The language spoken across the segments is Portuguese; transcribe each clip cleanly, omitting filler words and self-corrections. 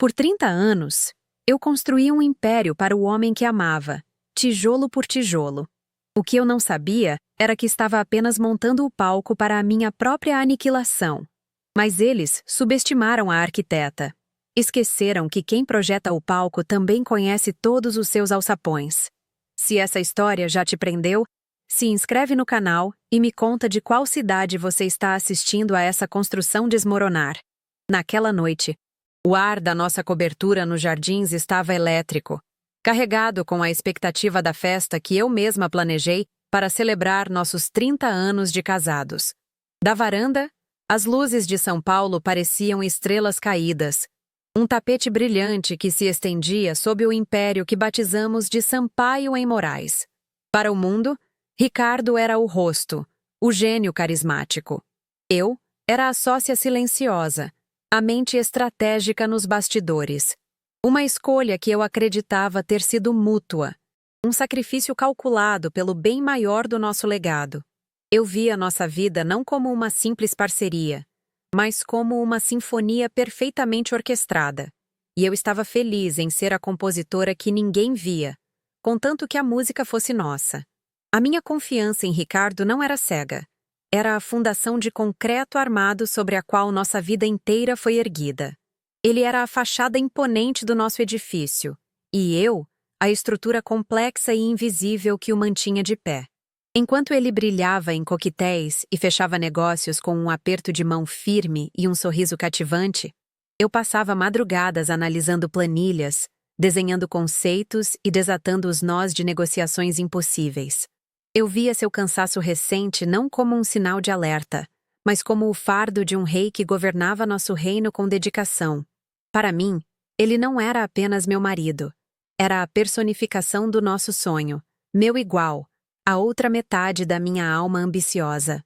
Por 30 anos, eu construí um império para o homem que amava, tijolo por tijolo. O que eu não sabia era que estava apenas montando o palco para a minha própria aniquilação. Mas eles subestimaram a arquiteta. Esqueceram que quem projeta o palco também conhece todos os seus alçapões. Se essa história já te prendeu, se inscreve no canal e me conta de qual cidade você está assistindo a essa construção desmoronar. Naquela noite, o ar da nossa cobertura nos jardins estava elétrico, carregado com a expectativa da festa que eu mesma planejei para celebrar nossos 30 anos de casados. Da varanda, as luzes de São Paulo pareciam estrelas caídas, um tapete brilhante que se estendia sob o império que batizamos de Sampaio em Moraes. Para o mundo, Ricardo era o rosto, o gênio carismático. Eu era a sócia silenciosa, a mente estratégica nos bastidores. Uma escolha que eu acreditava ter sido mútua, um sacrifício calculado pelo bem maior do nosso legado. Eu via nossa vida não como uma simples parceria, mas como uma sinfonia perfeitamente orquestrada. E eu estava feliz em ser a compositora que ninguém via, contanto que a música fosse nossa. A minha confiança em Ricardo não era cega. Era a fundação de concreto armado sobre a qual nossa vida inteira foi erguida. Ele era a fachada imponente do nosso edifício, e eu, a estrutura complexa e invisível que o mantinha de pé. Enquanto ele brilhava em coquetéis e fechava negócios com um aperto de mão firme e um sorriso cativante, eu passava madrugadas analisando planilhas, desenhando conceitos e desatando os nós de negociações impossíveis. Eu via seu cansaço recente não como um sinal de alerta, mas como o fardo de um rei que governava nosso reino com dedicação. Para mim, ele não era apenas meu marido. Era a personificação do nosso sonho, meu igual, a outra metade da minha alma ambiciosa.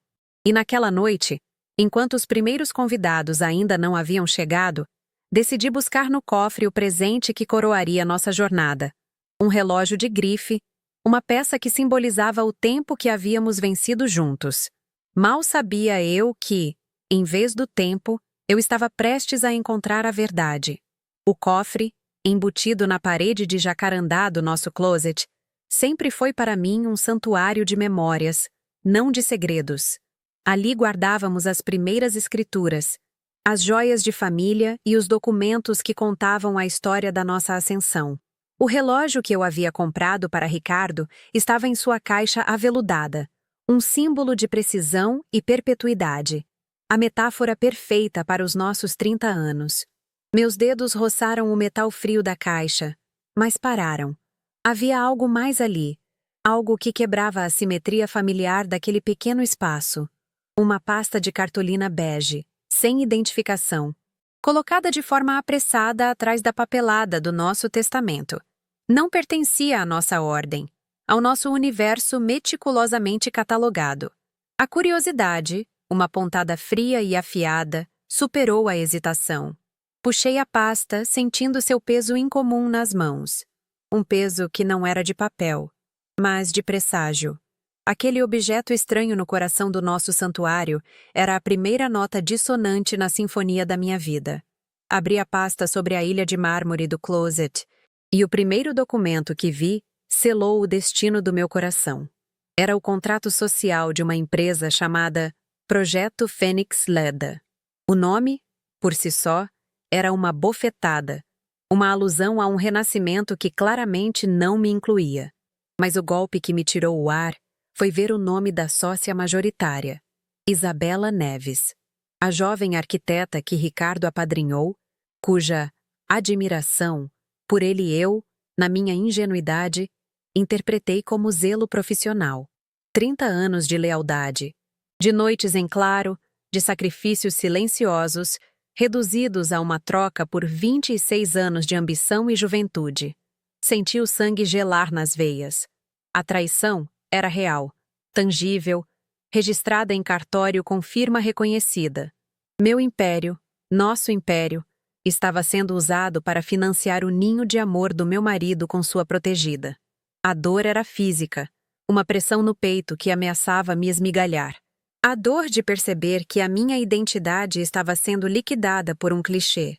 E naquela noite, enquanto os primeiros convidados ainda não haviam chegado, decidi buscar no cofre o presente que coroaria nossa jornada. Um relógio de grife, uma peça que simbolizava o tempo que havíamos vencido juntos. Mal sabia eu que, em vez do tempo, eu estava prestes a encontrar a verdade. O cofre, embutido na parede de jacarandá do nosso closet, sempre foi para mim um santuário de memórias, não de segredos. Ali guardávamos as primeiras escrituras, as joias de família e os documentos que contavam a história da nossa ascensão. O relógio que eu havia comprado para Ricardo estava em sua caixa aveludada, um símbolo de precisão e perpetuidade. A metáfora perfeita para os nossos 30 anos. Meus dedos roçaram o metal frio da caixa, mas pararam. Havia algo mais ali, algo que quebrava a simetria familiar daquele pequeno espaço. Uma pasta de cartolina bege, sem identificação, colocada de forma apressada atrás da papelada do nosso testamento. Não pertencia à nossa ordem, ao nosso universo meticulosamente catalogado. A curiosidade, uma pontada fria e afiada, superou a hesitação. Puxei a pasta, sentindo seu peso incomum nas mãos. Um peso que não era de papel, mas de presságio. Aquele objeto estranho no coração do nosso santuário era a primeira nota dissonante na sinfonia da minha vida. Abri a pasta sobre a ilha de mármore do closet, e o primeiro documento que vi selou o destino do meu coração. Era o contrato social de uma empresa chamada Projeto Fênix Leda. O nome, por si só, era uma bofetada, uma alusão a um renascimento que claramente não me incluía. Mas o golpe que me tirou o ar foi ver o nome da sócia majoritária, Isabela Neves, a jovem arquiteta que Ricardo apadrinhou, cuja admiração por ele e eu, na minha ingenuidade, interpretei como zelo profissional. 30 anos de lealdade, de noites em claro, de sacrifícios silenciosos, reduzidos a uma troca por 26 anos de ambição e juventude. Senti o sangue gelar nas veias. A traição era real, tangível, registrada em cartório com firma reconhecida. Meu império, nosso império, estava sendo usado para financiar o ninho de amor do meu marido com sua protegida. A dor era física, uma pressão no peito que ameaçava me esmigalhar. A dor de perceber que a minha identidade estava sendo liquidada por um clichê.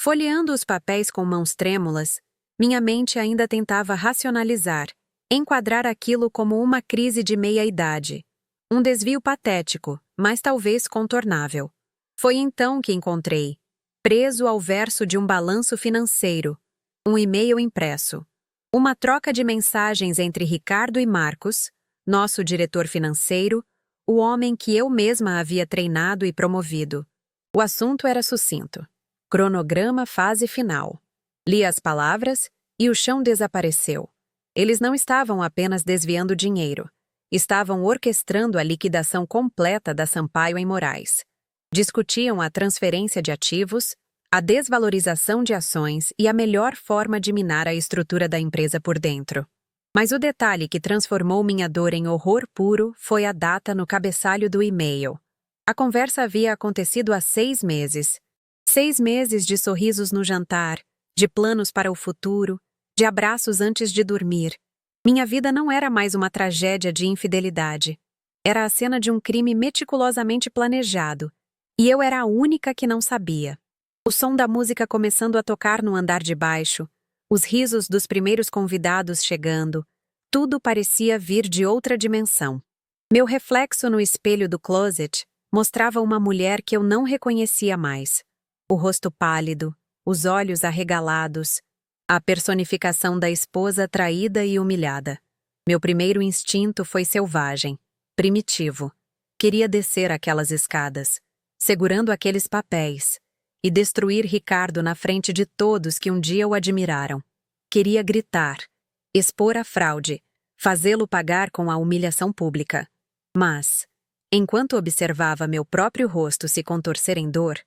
Folheando os papéis com mãos trêmulas, minha mente ainda tentava racionalizar, enquadrar aquilo como uma crise de meia-idade. Um desvio patético, mas talvez contornável. Foi então que encontrei, preso ao verso de um balanço financeiro, um e-mail impresso. Uma troca de mensagens entre Ricardo e Marcos, nosso diretor financeiro, o homem que eu mesma havia treinado e promovido. O assunto era sucinto. Cronograma fase final. Li as palavras e o chão desapareceu. Eles não estavam apenas desviando dinheiro. Estavam orquestrando a liquidação completa da Sampaio em Moraes. Discutiam a transferência de ativos, a desvalorização de ações e a melhor forma de minar a estrutura da empresa por dentro. Mas o detalhe que transformou minha dor em horror puro foi a data no cabeçalho do e-mail. A conversa havia acontecido há 6 meses. 6 meses de sorrisos no jantar, de planos para o futuro, de abraços antes de dormir. Minha vida não era mais uma tragédia de infidelidade. Era a cena de um crime meticulosamente planejado. E eu era a única que não sabia. O som da música começando a tocar no andar de baixo, os risos dos primeiros convidados chegando, tudo parecia vir de outra dimensão. Meu reflexo no espelho do closet mostrava uma mulher que eu não reconhecia mais. O rosto pálido, os olhos arregalados, a personificação da esposa traída e humilhada. Meu primeiro instinto foi selvagem, primitivo. Queria descer aquelas escadas, segurando aqueles papéis, e destruir Ricardo na frente de todos que um dia o admiraram. Queria gritar, expor a fraude, fazê-lo pagar com a humilhação pública. Mas, enquanto observava meu próprio rosto se contorcer em dor,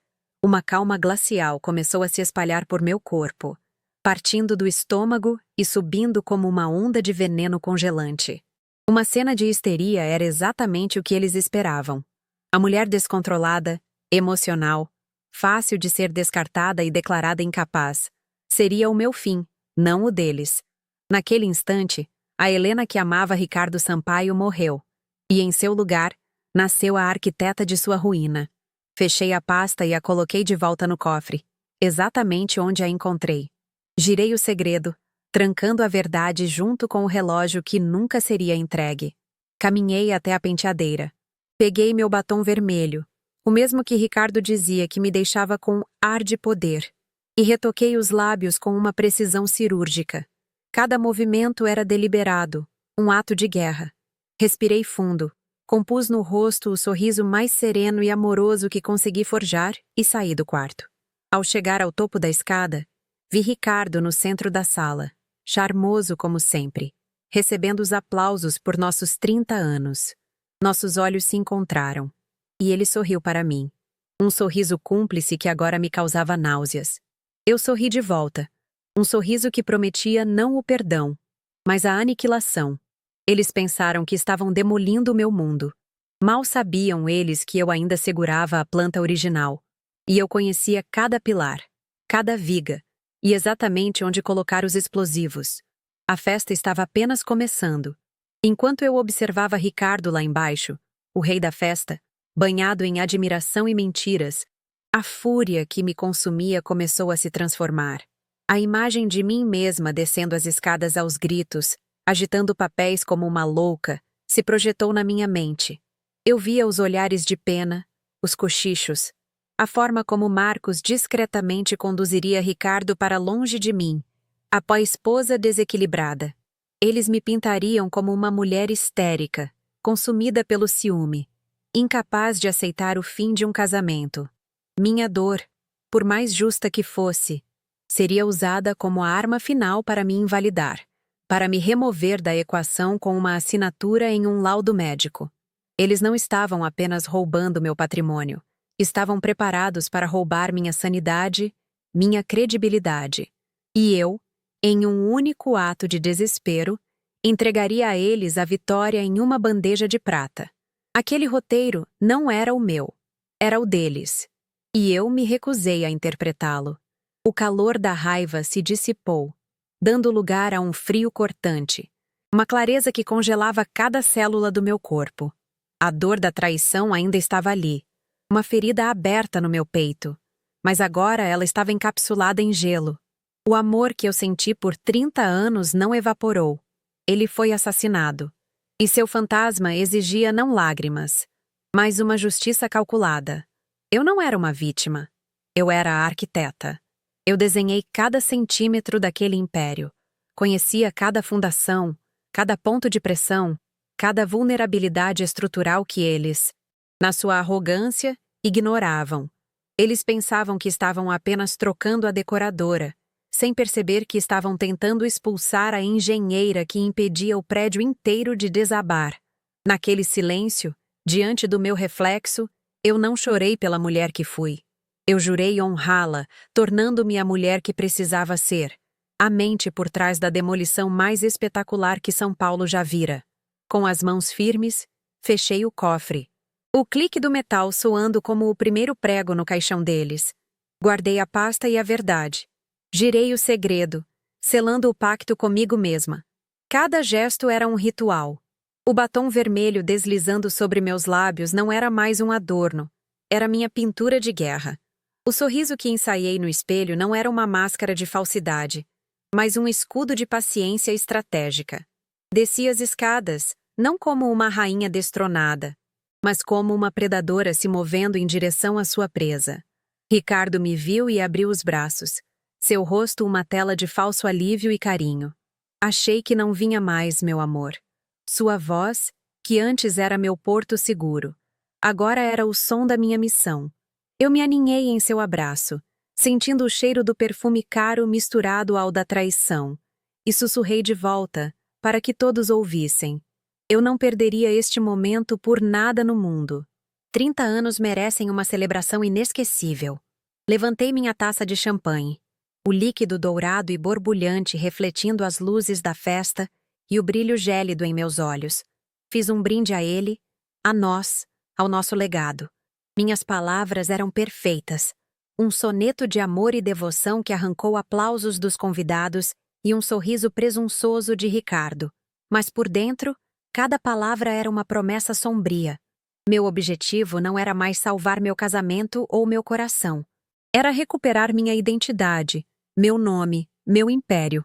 uma calma glacial começou a se espalhar por meu corpo, partindo do estômago e subindo como uma onda de veneno congelante. Uma cena de histeria era exatamente o que eles esperavam. A mulher descontrolada, emocional, fácil de ser descartada e declarada incapaz, seria o meu fim, não o deles. Naquele instante, a Helena que amava Ricardo Sampaio morreu, e em seu lugar, nasceu a arquiteta de sua ruína. Fechei a pasta e a coloquei de volta no cofre, exatamente onde a encontrei. Girei o segredo, trancando a verdade junto com o relógio que nunca seria entregue. Caminhei até a penteadeira. Peguei meu batom vermelho, o mesmo que Ricardo dizia que me deixava com ar de poder, e retoquei os lábios com uma precisão cirúrgica. Cada movimento era deliberado, um ato de guerra. Respirei fundo, compus no rosto o sorriso mais sereno e amoroso que consegui forjar e saí do quarto. Ao chegar ao topo da escada, vi Ricardo no centro da sala, charmoso como sempre, recebendo os aplausos por nossos 30 anos. Nossos olhos se encontraram. E ele sorriu para mim. Um sorriso cúmplice que agora me causava náuseas. Eu sorri de volta. Um sorriso que prometia não o perdão, mas a aniquilação. Eles pensaram que estavam demolindo o meu mundo. Mal sabiam eles que eu ainda segurava a planta original. E eu conhecia cada pilar, cada viga, e exatamente onde colocar os explosivos. A festa estava apenas começando. Enquanto eu observava Ricardo lá embaixo, o rei da festa, banhado em admiração e mentiras, a fúria que me consumia começou a se transformar. A imagem de mim mesma descendo as escadas aos gritos, agitando papéis como uma louca, se projetou na minha mente. Eu via os olhares de pena, os cochichos, a forma como Marcos discretamente conduziria Ricardo para longe de mim, a esposa desequilibrada. Eles me pintariam como uma mulher histérica, consumida pelo ciúme, incapaz de aceitar o fim de um casamento. Minha dor, por mais justa que fosse, seria usada como a arma final para me invalidar, para me remover da equação com uma assinatura em um laudo médico. Eles não estavam apenas roubando meu patrimônio, estavam preparados para roubar minha sanidade, minha credibilidade. E eu, em um único ato de desespero, entregaria a eles a vitória em uma bandeja de prata. Aquele roteiro não era o meu, era o deles. E eu me recusei a interpretá-lo. O calor da raiva se dissipou, dando lugar a um frio cortante, uma clareza que congelava cada célula do meu corpo. A dor da traição ainda estava ali, uma ferida aberta no meu peito, mas agora ela estava encapsulada em gelo. O amor que eu senti por 30 anos não evaporou. Ele foi assassinado. E seu fantasma exigia não lágrimas, mas uma justiça calculada. Eu não era uma vítima. Eu era a arquiteta. Eu desenhei cada centímetro daquele império. Conhecia cada fundação, cada ponto de pressão, cada vulnerabilidade estrutural que eles, na sua arrogância, ignoravam. Eles pensavam que estavam apenas trocando a decoradora, sem perceber que estavam tentando expulsar a engenheira que impedia o prédio inteiro de desabar. Naquele silêncio, diante do meu reflexo, eu não chorei pela mulher que fui. Eu jurei honrá-la, tornando-me a mulher que precisava ser, a mente por trás da demolição mais espetacular que São Paulo já vira. Com as mãos firmes, fechei o cofre. O clique do metal soando como o primeiro prego no caixão deles. Guardei a pasta e a verdade. Girei o segredo, selando o pacto comigo mesma. Cada gesto era um ritual. O batom vermelho deslizando sobre meus lábios não era mais um adorno. Era minha pintura de guerra. O sorriso que ensaiei no espelho não era uma máscara de falsidade, mas um escudo de paciência estratégica. Desci as escadas, não como uma rainha destronada, mas como uma predadora se movendo em direção à sua presa. Ricardo me viu e abriu os braços, seu rosto uma tela de falso alívio e carinho. Achei que não vinha mais, meu amor. Sua voz, que antes era meu porto seguro, agora era o som da minha missão. Eu me aninhei em seu abraço, sentindo o cheiro do perfume caro misturado ao da traição, e sussurrei de volta, para que todos ouvissem. Eu não perderia este momento por nada no mundo. 30 anos merecem uma celebração inesquecível. Levantei minha taça de champanhe, o líquido dourado e borbulhante refletindo as luzes da festa e o brilho gélido em meus olhos. Fiz um brinde a ele, a nós, ao nosso legado. Minhas palavras eram perfeitas. Um soneto de amor e devoção que arrancou aplausos dos convidados e um sorriso presunçoso de Ricardo. Mas por dentro, cada palavra era uma promessa sombria. Meu objetivo não era mais salvar meu casamento ou meu coração. Era recuperar minha identidade, meu nome, meu império.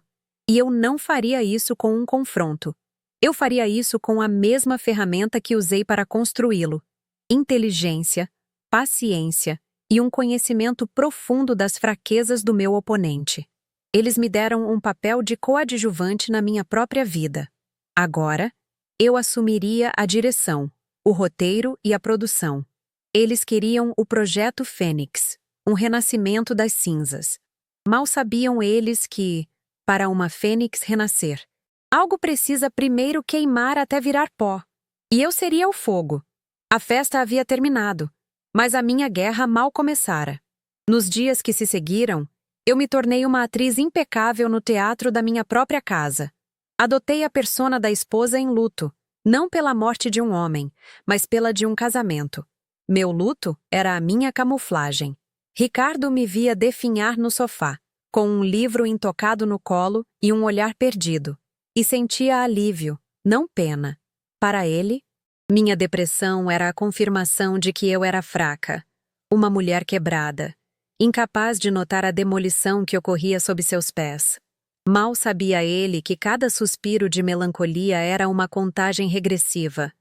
E eu não faria isso com um confronto. Eu faria isso com a mesma ferramenta que usei para construí-lo: inteligência, paciência e um conhecimento profundo das fraquezas do meu oponente. Eles me deram um papel de coadjuvante na minha própria vida. Agora, eu assumiria a direção, o roteiro e a produção. Eles queriam o Projeto Fênix, um renascimento das cinzas. Mal sabiam eles que, para uma fênix renascer, algo precisa primeiro queimar até virar pó. E eu seria o fogo. A festa havia terminado, mas a minha guerra mal começara. Nos dias que se seguiram, eu me tornei uma atriz impecável no teatro da minha própria casa. Adotei a persona da esposa em luto, não pela morte de um homem, mas pela de um casamento. Meu luto era a minha camuflagem. Ricardo me via definhar no sofá, com um livro intocado no colo e um olhar perdido, e sentia alívio, não pena. Para ele, minha depressão era a confirmação de que eu era fraca, uma mulher quebrada, incapaz de notar a demolição que ocorria sob seus pés. Mal sabia ele que cada suspiro de melancolia era uma contagem regressiva.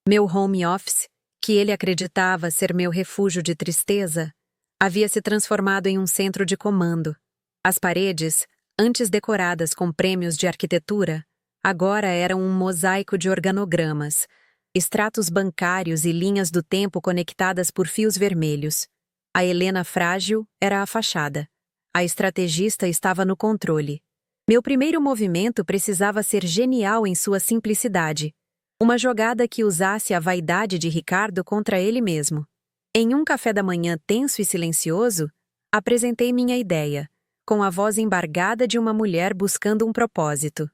Meu home office, que ele acreditava ser meu refúgio de tristeza, havia se transformado em um centro de comando. As paredes, antes decoradas com prêmios de arquitetura, agora eram um mosaico de organogramas, extratos bancários e linhas do tempo conectadas por fios vermelhos. A Helena frágil era a fachada. A estrategista estava no controle. Meu primeiro movimento precisava ser genial em sua simplicidade. Uma jogada que usasse a vaidade de Ricardo contra ele mesmo. Em um café da manhã tenso e silencioso, apresentei minha ideia, com a voz embargada de uma mulher buscando um propósito.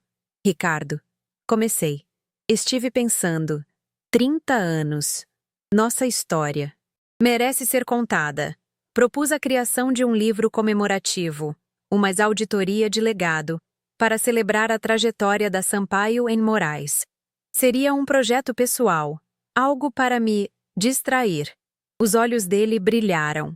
Ricardo. Comecei. Estive pensando. 30 anos. Nossa história. Merece ser contada. Propus a criação de um livro comemorativo, uma auditoria de legado, para celebrar a trajetória da Sampaio em Moraes. Seria um projeto pessoal, algo para me distrair. Os olhos dele brilharam.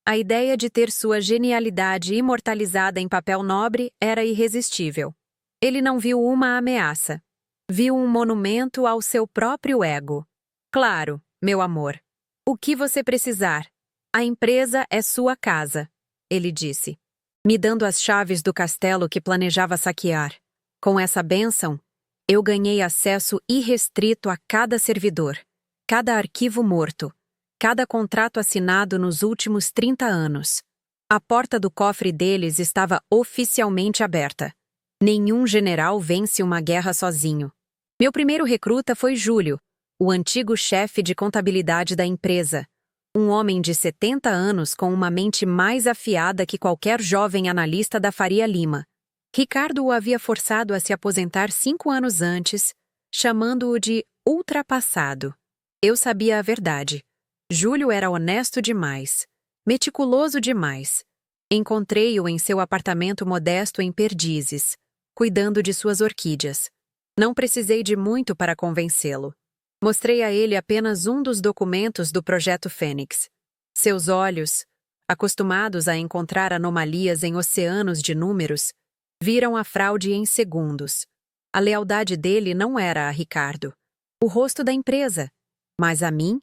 A ideia de ter sua genialidade imortalizada em papel nobre era irresistível. Ele não viu uma ameaça. Viu um monumento ao seu próprio ego. Claro, meu amor. O que você precisar? A empresa é sua casa, ele disse, me dando as chaves do castelo que planejava saquear. Com essa bênção, eu ganhei acesso irrestrito a cada servidor, cada arquivo morto, cada contrato assinado nos últimos 30 anos. A porta do cofre deles estava oficialmente aberta. Nenhum general vence uma guerra sozinho. Meu primeiro recruta foi Júlio, o antigo chefe de contabilidade da empresa. Um homem de 70 anos com uma mente mais afiada que qualquer jovem analista da Faria Lima. Ricardo o havia forçado a se aposentar 5 anos antes, chamando-o de ultrapassado. Eu sabia a verdade. Júlio era honesto demais, meticuloso demais. Encontrei-o em seu apartamento modesto em Perdizes, cuidando de suas orquídeas. Não precisei de muito para convencê-lo. Mostrei a ele apenas um dos documentos do Projeto Fênix. Seus olhos, acostumados a encontrar anomalias em oceanos de números, viram a fraude em segundos. A lealdade dele não era a Ricardo, o rosto da empresa, mas a mim,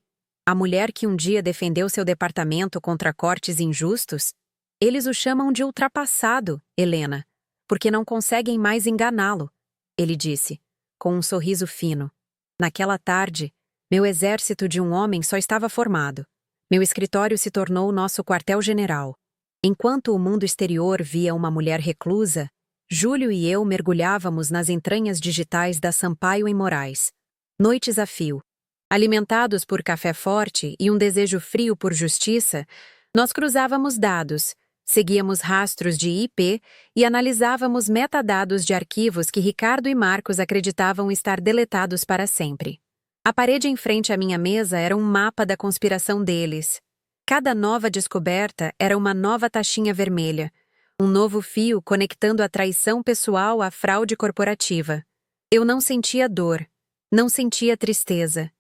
a mulher que um dia defendeu seu departamento contra cortes injustos. Eles o chamam de ultrapassado, Helena, porque não conseguem mais enganá-lo, ele disse, com um sorriso fino. Naquela tarde, meu exército de um homem só estava formado. Meu escritório se tornou nosso quartel-general. Enquanto o mundo exterior via uma mulher reclusa, Júlio e eu mergulhávamos nas entranhas digitais da Sampaio em Moraes. Noites a fio. Alimentados por café forte e um desejo frio por justiça, nós cruzávamos dados, seguíamos rastros de IP e analisávamos metadados de arquivos que Ricardo e Marcos acreditavam estar deletados para sempre. A parede em frente à minha mesa era um mapa da conspiração deles. Cada nova descoberta era uma nova taxinha vermelha, um novo fio conectando a traição pessoal à fraude corporativa. Eu não sentia dor, não sentia tristeza.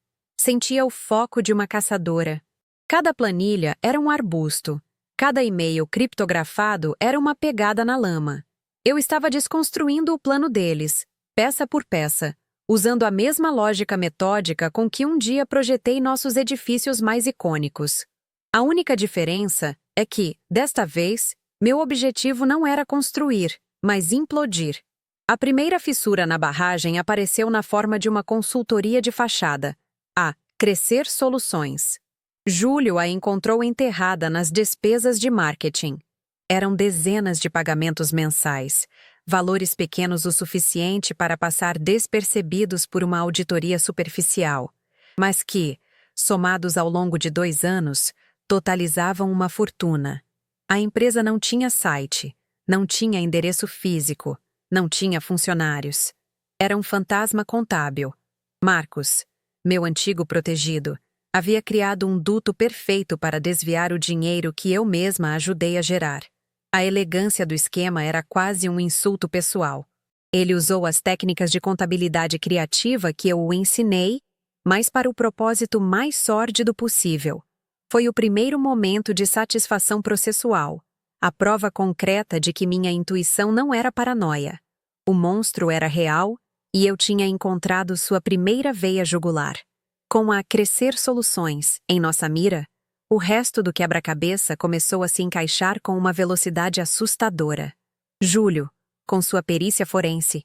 Sentia o foco de uma caçadora. Cada planilha era um arbusto. Cada e-mail criptografado era uma pegada na lama. Eu estava desconstruindo o plano deles, peça por peça, usando a mesma lógica metódica com que um dia projetei nossos edifícios mais icônicos. A única diferença é que, desta vez, meu objetivo não era construir, mas implodir. A primeira fissura na barragem apareceu na forma de uma consultoria de fachada, a Crescer Soluções. Júlio a encontrou enterrada nas despesas de marketing. Eram dezenas de pagamentos mensais, valores pequenos o suficiente para passar despercebidos por uma auditoria superficial, mas que, somados ao longo de 2 anos, totalizavam uma fortuna. A empresa não tinha site, não tinha endereço físico, não tinha funcionários. Era um fantasma contábil. Marcos, meu antigo protegido, havia criado um duto perfeito para desviar o dinheiro que eu mesma ajudei a gerar. A elegância do esquema era quase um insulto pessoal. Ele usou as técnicas de contabilidade criativa que eu o ensinei, mas para o propósito mais sórdido possível. Foi o primeiro momento de satisfação processual, a prova concreta de que minha intuição não era paranoia. O monstro era real e eu tinha encontrado sua primeira veia jugular. Com a Crescer Soluções em nossa mira, o resto do quebra-cabeça começou a se encaixar com uma velocidade assustadora. Júlio, com sua perícia forense,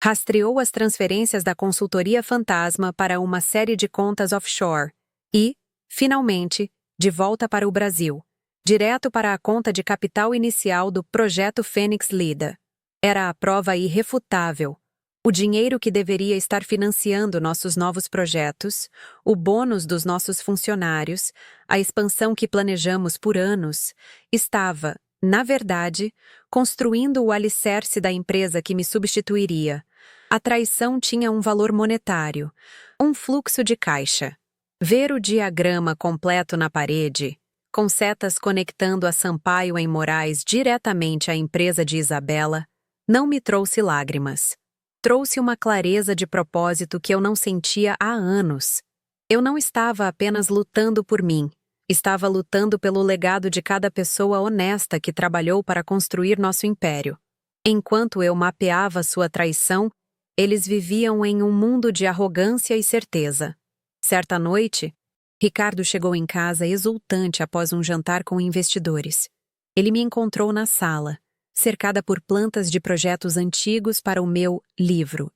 rastreou as transferências da consultoria fantasma para uma série de contas offshore e, finalmente, de volta para o Brasil, direto para a conta de capital inicial do Projeto Fênix Lida. Era a prova irrefutável. O dinheiro que deveria estar financiando nossos novos projetos, o bônus dos nossos funcionários, a expansão que planejamos por anos, estava, na verdade, construindo o alicerce da empresa que me substituiria. A traição tinha um valor monetário, um fluxo de caixa. Ver o diagrama completo na parede, com setas conectando a Sampaio em Moraes diretamente à empresa de Isabela, não me trouxe lágrimas. Trouxe uma clareza de propósito que eu não sentia há anos. Eu não estava apenas lutando por mim, Estava lutando pelo legado de cada pessoa honesta que trabalhou para construir nosso império. Enquanto eu mapeava sua traição, eles viviam em um mundo de arrogância e certeza. Certa noite, Ricardo chegou em casa exultante após um jantar com investidores. Ele me encontrou na sala, cercada por plantas de projetos antigos para o meu livro.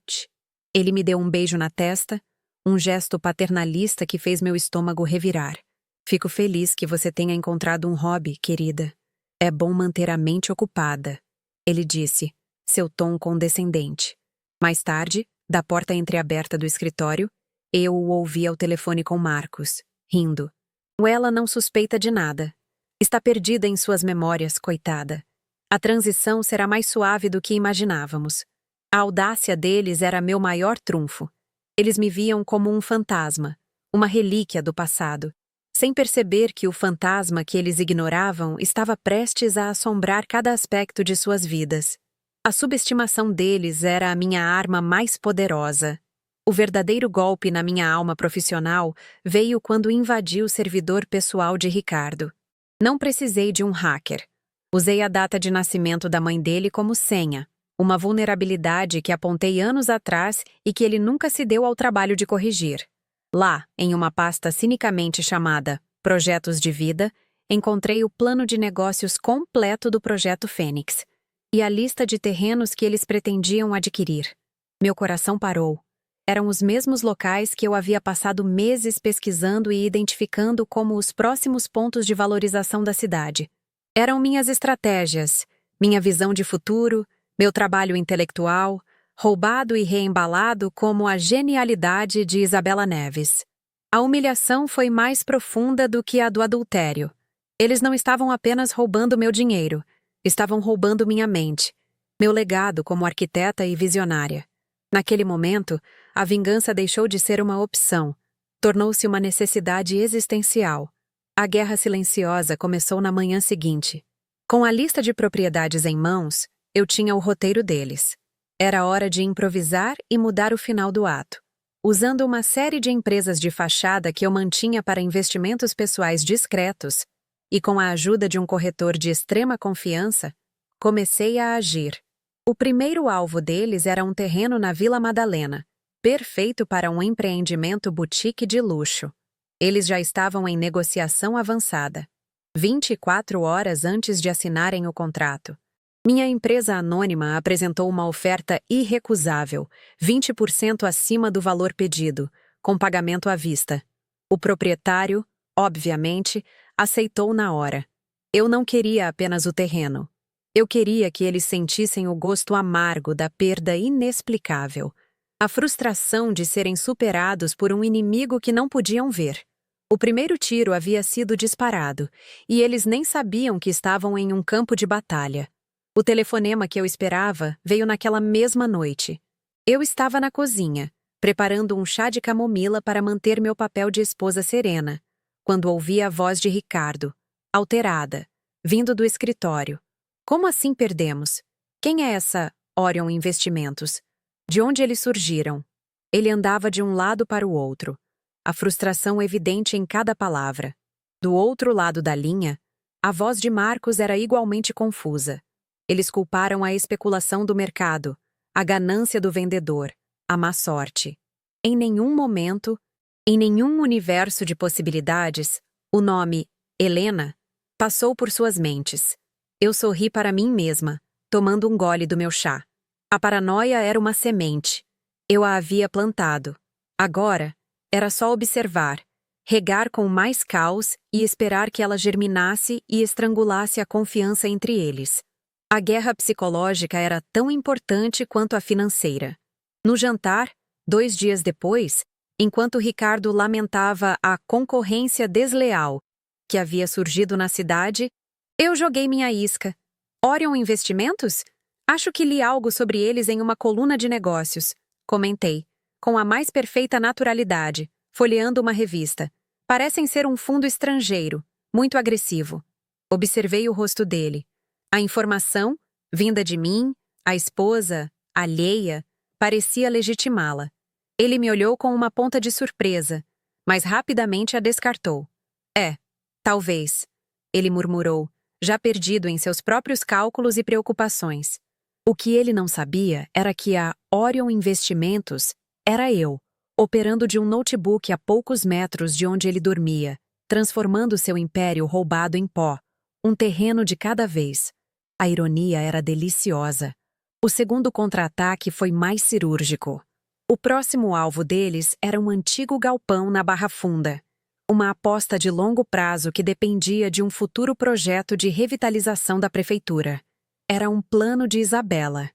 Ele me deu um beijo na testa, um gesto paternalista que fez meu estômago revirar. Fico feliz que você tenha encontrado um hobby, querida. É bom manter a mente ocupada, ele disse, seu tom condescendente. Mais tarde, da porta entreaberta do escritório, eu o ouvi ao telefone com Marcos, rindo. Ela não suspeita de nada. Está perdida em suas memórias, coitada. A transição será mais suave do que imaginávamos. A audácia deles era meu maior trunfo. Eles me viam como um fantasma, uma relíquia do passado, sem perceber que o fantasma que eles ignoravam estava prestes a assombrar cada aspecto de suas vidas. A subestimação deles era a minha arma mais poderosa. O verdadeiro golpe na minha alma profissional veio quando invadi o servidor pessoal de Ricardo. Não precisei de um hacker. Usei a data de nascimento da mãe dele como senha, uma vulnerabilidade que apontei anos atrás e que ele nunca se deu ao trabalho de corrigir. Lá, em uma pasta cinicamente chamada Projetos de Vida, encontrei o plano de negócios completo do Projeto Fênix e a lista de terrenos que eles pretendiam adquirir. Meu coração parou. Eram os mesmos locais que eu havia passado meses pesquisando e identificando como os próximos pontos de valorização da cidade. Eram minhas estratégias, minha visão de futuro, meu trabalho intelectual, roubado e reembalado como a genialidade de Isabela Neves. A humilhação foi mais profunda do que a do adultério. Eles não estavam apenas roubando meu dinheiro, estavam roubando minha mente, meu legado como arquiteta e visionária. Naquele momento, a vingança deixou de ser uma opção, tornou-se uma necessidade existencial. A guerra silenciosa começou na manhã seguinte. Com a lista de propriedades em mãos, eu tinha o roteiro deles. Era hora de improvisar e mudar o final do ato. Usando uma série de empresas de fachada que eu mantinha para investimentos pessoais discretos, e com a ajuda de um corretor de extrema confiança, comecei a agir. O primeiro alvo deles era um terreno na Vila Madalena, perfeito para um empreendimento boutique de luxo. Eles já estavam em negociação avançada, 24 horas antes de assinarem o contrato. Minha empresa anônima apresentou uma oferta irrecusável, 20% acima do valor pedido, com pagamento à vista. O proprietário, obviamente, aceitou na hora. Eu não queria apenas o terreno. Eu queria que eles sentissem o gosto amargo da perda inexplicável, a frustração de serem superados por um inimigo que não podiam ver. O primeiro tiro havia sido disparado, e eles nem sabiam que estavam em um campo de batalha. O telefonema que eu esperava veio naquela mesma noite. Eu estava na cozinha, preparando um chá de camomila para manter meu papel de esposa serena, quando ouvi a voz de Ricardo, alterada, vindo do escritório. Como assim perdemos? Quem é essa Orion Investimentos? De onde eles surgiram? Ele andava de um lado para o outro, a frustração evidente em cada palavra. Do outro lado da linha, a voz de Marcos era igualmente confusa. Eles culparam a especulação do mercado, a ganância do vendedor, a má sorte. Em nenhum momento, em nenhum universo de possibilidades, o nome Helena passou por suas mentes. Eu sorri para mim mesma, tomando um gole do meu chá. A paranoia era uma semente. Eu a havia plantado. Agora, era só observar, regar com mais caos e esperar que ela germinasse e estrangulasse a confiança entre eles. A guerra psicológica era tão importante quanto a financeira. No jantar, 2 dias depois, enquanto Ricardo lamentava a concorrência desleal que havia surgido na cidade, eu joguei minha isca. Orion Investimentos? Acho que li algo sobre eles em uma coluna de negócios. Comentei, com a mais perfeita naturalidade, folheando uma revista. Parecem ser um fundo estrangeiro, muito agressivo. Observei o rosto dele. A informação, vinda de mim, a esposa, alheia, parecia legitimá-la. Ele me olhou com uma ponta de surpresa, mas rapidamente a descartou. Talvez, ele murmurou, já perdido em seus próprios cálculos e preocupações. O que ele não sabia era que a Orion Investimentos era eu, operando de um notebook a poucos metros de onde ele dormia, transformando seu império roubado em pó, um terreno de cada vez. A ironia era deliciosa. O segundo contra-ataque foi mais cirúrgico. O próximo alvo deles era um antigo galpão na Barra Funda, uma aposta de longo prazo que dependia de um futuro projeto de revitalização da prefeitura. Era um plano de Isabela.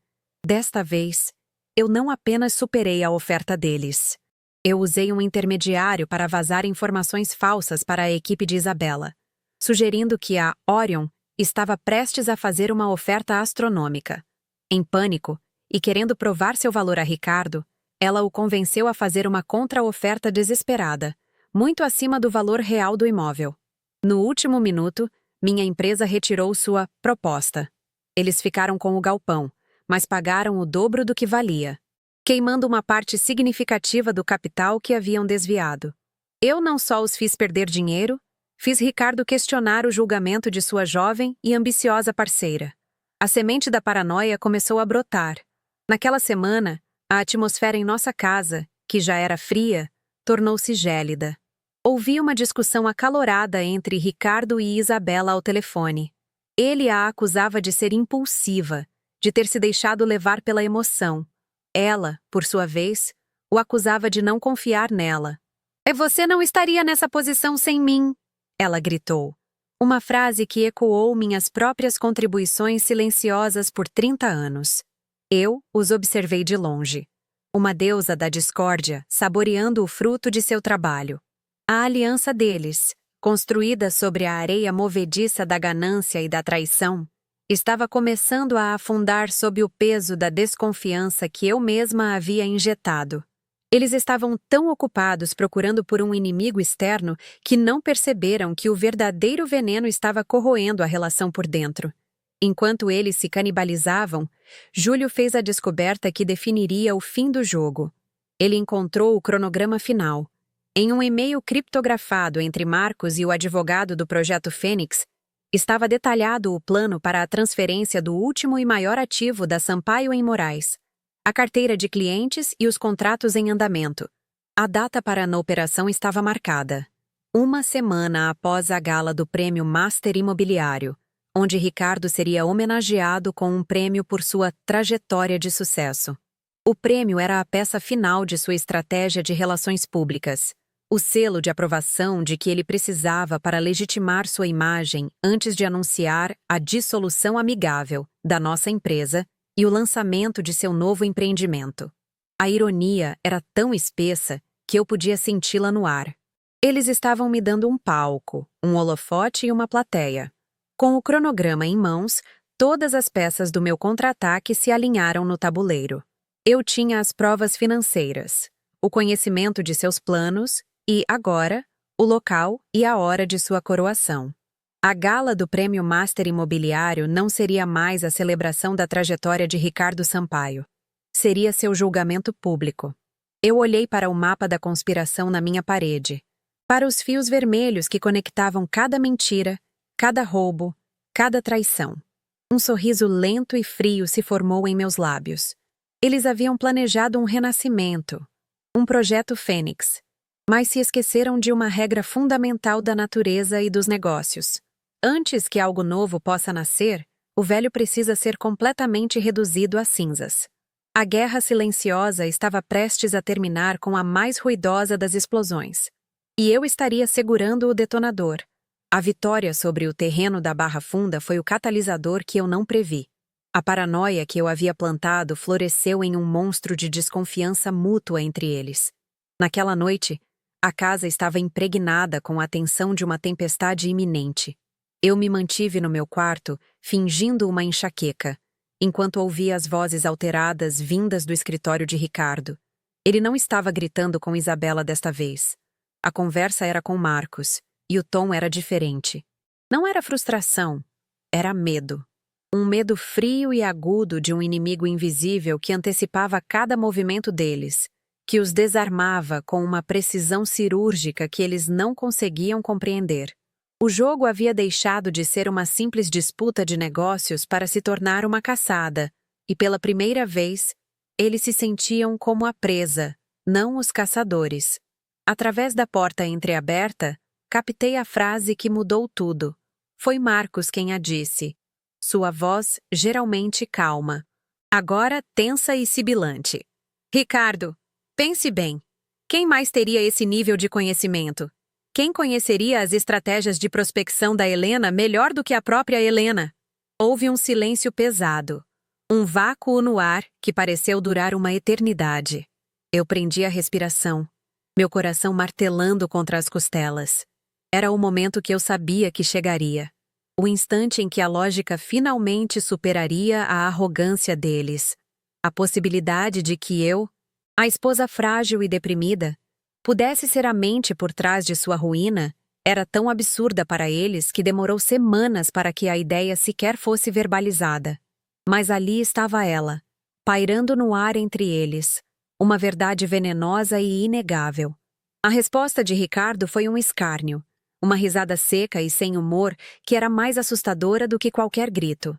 Desta vez, eu não apenas superei a oferta deles. Eu usei um intermediário para vazar informações falsas para a equipe de Isabela, sugerindo que a Orion estava prestes a fazer uma oferta astronômica. Em pânico, e querendo provar seu valor a Ricardo, ela o convenceu a fazer uma contra-oferta desesperada, muito acima do valor real do imóvel. No último minuto, minha empresa retirou sua proposta. Eles ficaram com o galpão, mas pagaram o dobro do que valia, queimando uma parte significativa do capital que haviam desviado. Eu não só os fiz perder dinheiro, fiz Ricardo questionar o julgamento de sua jovem e ambiciosa parceira. A semente da paranoia começou a brotar. Naquela semana, a atmosfera em nossa casa, que já era fria, tornou-se gélida. Ouvi uma discussão acalorada entre Ricardo e Isabela ao telefone. Ele a acusava de ser impulsiva, de ter se deixado levar pela emoção. Ela, por sua vez, o acusava de não confiar nela. "E você não estaria nessa posição sem mim", ela gritou. Uma frase que ecoou minhas próprias contribuições silenciosas por 30 anos. Eu os observei de longe. Uma deusa da discórdia, saboreando o fruto de seu trabalho. A aliança deles, construída sobre a areia movediça da ganância e da traição, estava começando a afundar sob o peso da desconfiança que eu mesma havia injetado. Eles estavam tão ocupados procurando por um inimigo externo que não perceberam que o verdadeiro veneno estava corroendo a relação por dentro. Enquanto eles se canibalizavam, Júlio fez a descoberta que definiria o fim do jogo. Ele encontrou o cronograma final. Em um e-mail criptografado entre Marcos e o advogado do Projeto Fênix, estava detalhado o plano para a transferência do último e maior ativo da Sampaio em Moraes, a carteira de clientes e os contratos em andamento. A data para a operação estava marcada. Uma semana após a gala do Prêmio Master Imobiliário, onde Ricardo seria homenageado com um prêmio por sua trajetória de sucesso. O prêmio era a peça final de sua estratégia de relações públicas, o selo de aprovação de que ele precisava para legitimar sua imagem antes de anunciar a dissolução amigável da nossa empresa e o lançamento de seu novo empreendimento. A ironia era tão espessa que eu podia senti-la no ar. Eles estavam me dando um palco, um holofote e uma plateia. Com o cronograma em mãos, todas as peças do meu contra-ataque se alinharam no tabuleiro. Eu tinha as provas financeiras, o conhecimento de seus planos e, agora, o local e a hora de sua coroação. A gala do Prêmio Master Imobiliário não seria mais a celebração da trajetória de Ricardo Sampaio. Seria seu julgamento público. Eu olhei para o mapa da conspiração na minha parede, para os fios vermelhos que conectavam cada mentira, cada roubo, cada traição. Um sorriso lento e frio se formou em meus lábios. Eles haviam planejado um renascimento, um projeto Fênix, mas se esqueceram de uma regra fundamental da natureza e dos negócios. Antes que algo novo possa nascer, o velho precisa ser completamente reduzido a cinzas. A guerra silenciosa estava prestes a terminar com a mais ruidosa das explosões. E eu estaria segurando o detonador. A vitória sobre o terreno da Barra Funda foi o catalisador que eu não previ. A paranoia que eu havia plantado floresceu em um monstro de desconfiança mútua entre eles. Naquela noite, a casa estava impregnada com a tensão de uma tempestade iminente. Eu me mantive no meu quarto, fingindo uma enxaqueca, enquanto ouvia as vozes alteradas vindas do escritório de Ricardo. Ele não estava gritando com Isabela desta vez. A conversa era com Marcos, e o tom era diferente. Não era frustração, era medo. Um medo frio e agudo de um inimigo invisível que antecipava cada movimento deles, que os desarmava com uma precisão cirúrgica que eles não conseguiam compreender. O jogo havia deixado de ser uma simples disputa de negócios para se tornar uma caçada, e pela primeira vez, eles se sentiam como a presa, não os caçadores. Através da porta entreaberta, captei a frase que mudou tudo. Foi Marcos quem a disse. Sua voz, geralmente calma. Agora tensa e sibilante. Ricardo, pense bem. Quem mais teria esse nível de conhecimento? Quem conheceria as estratégias de prospecção da Helena melhor do que a própria Helena? Houve um silêncio pesado. Um vácuo no ar que pareceu durar uma eternidade. Eu prendi a respiração, meu coração martelando contra as costelas. Era o momento que eu sabia que chegaria. O instante em que a lógica finalmente superaria a arrogância deles. A possibilidade de que eu, a esposa frágil e deprimida, pudesse ser a mente por trás de sua ruína, era tão absurda para eles que demorou semanas para que a ideia sequer fosse verbalizada. Mas ali estava ela, pairando no ar entre eles, uma verdade venenosa e inegável. A resposta de Ricardo foi um escárnio, uma risada seca e sem humor que era mais assustadora do que qualquer grito.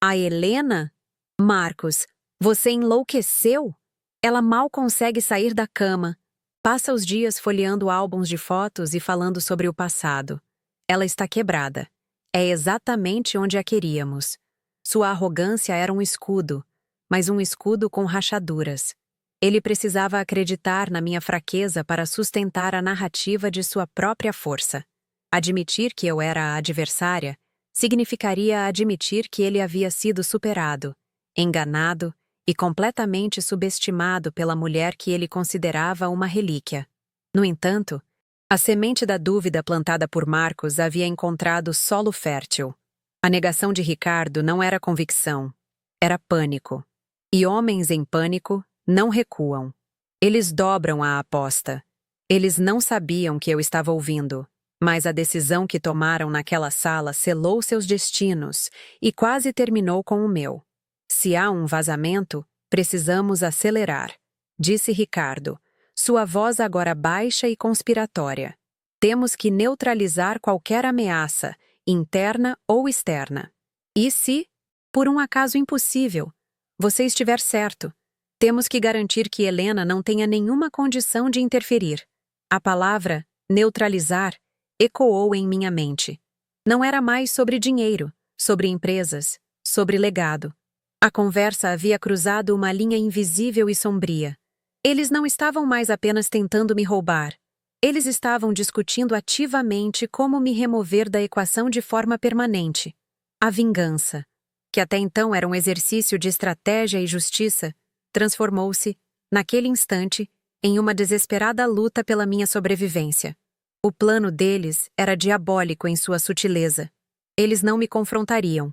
A Helena? Marcos, você enlouqueceu? Ela mal consegue sair da cama. Passa os dias folheando álbuns de fotos e falando sobre o passado. Ela está quebrada. É exatamente onde a queríamos. Sua arrogância era um escudo, mas um escudo com rachaduras. Ele precisava acreditar na minha fraqueza para sustentar a narrativa de sua própria força. Admitir que eu era a adversária significaria admitir que ele havia sido superado, enganado e completamente subestimado pela mulher que ele considerava uma relíquia. No entanto, a semente da dúvida plantada por Marcos havia encontrado solo fértil. A negação de Ricardo não era convicção, era pânico. E homens em pânico não recuam. Eles dobram a aposta. Eles não sabiam que eu estava ouvindo, mas a decisão que tomaram naquela sala selou seus destinos e quase terminou com o meu. Se há um vazamento, precisamos acelerar, disse Ricardo, sua voz agora baixa e conspiratória. Temos que neutralizar qualquer ameaça, interna ou externa. E se, por um acaso impossível, você estiver certo, temos que garantir que Helena não tenha nenhuma condição de interferir. A palavra neutralizar ecoou em minha mente. Não era mais sobre dinheiro, sobre empresas, sobre legado. A conversa havia cruzado uma linha invisível e sombria. Eles não estavam mais apenas tentando me roubar. Eles estavam discutindo ativamente como me remover da equação de forma permanente. A vingança, que até então era um exercício de estratégia e justiça, transformou-se, naquele instante, em uma desesperada luta pela minha sobrevivência. O plano deles era diabólico em sua sutileza. Eles não me confrontariam,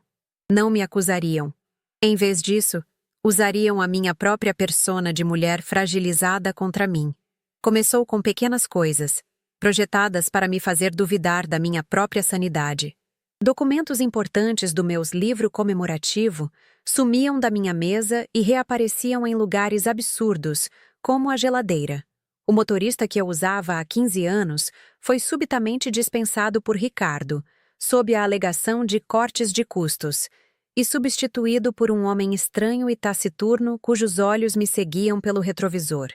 não me acusariam. Em vez disso, usariam a minha própria persona de mulher fragilizada contra mim. Começou com pequenas coisas, projetadas para me fazer duvidar da minha própria sanidade. Documentos importantes do meu livro comemorativo sumiam da minha mesa e reapareciam em lugares absurdos, como a geladeira. O motorista que eu usava há 15 anos foi subitamente dispensado por Ricardo, sob a alegação de cortes de custos, e substituído por um homem estranho e taciturno cujos olhos me seguiam pelo retrovisor.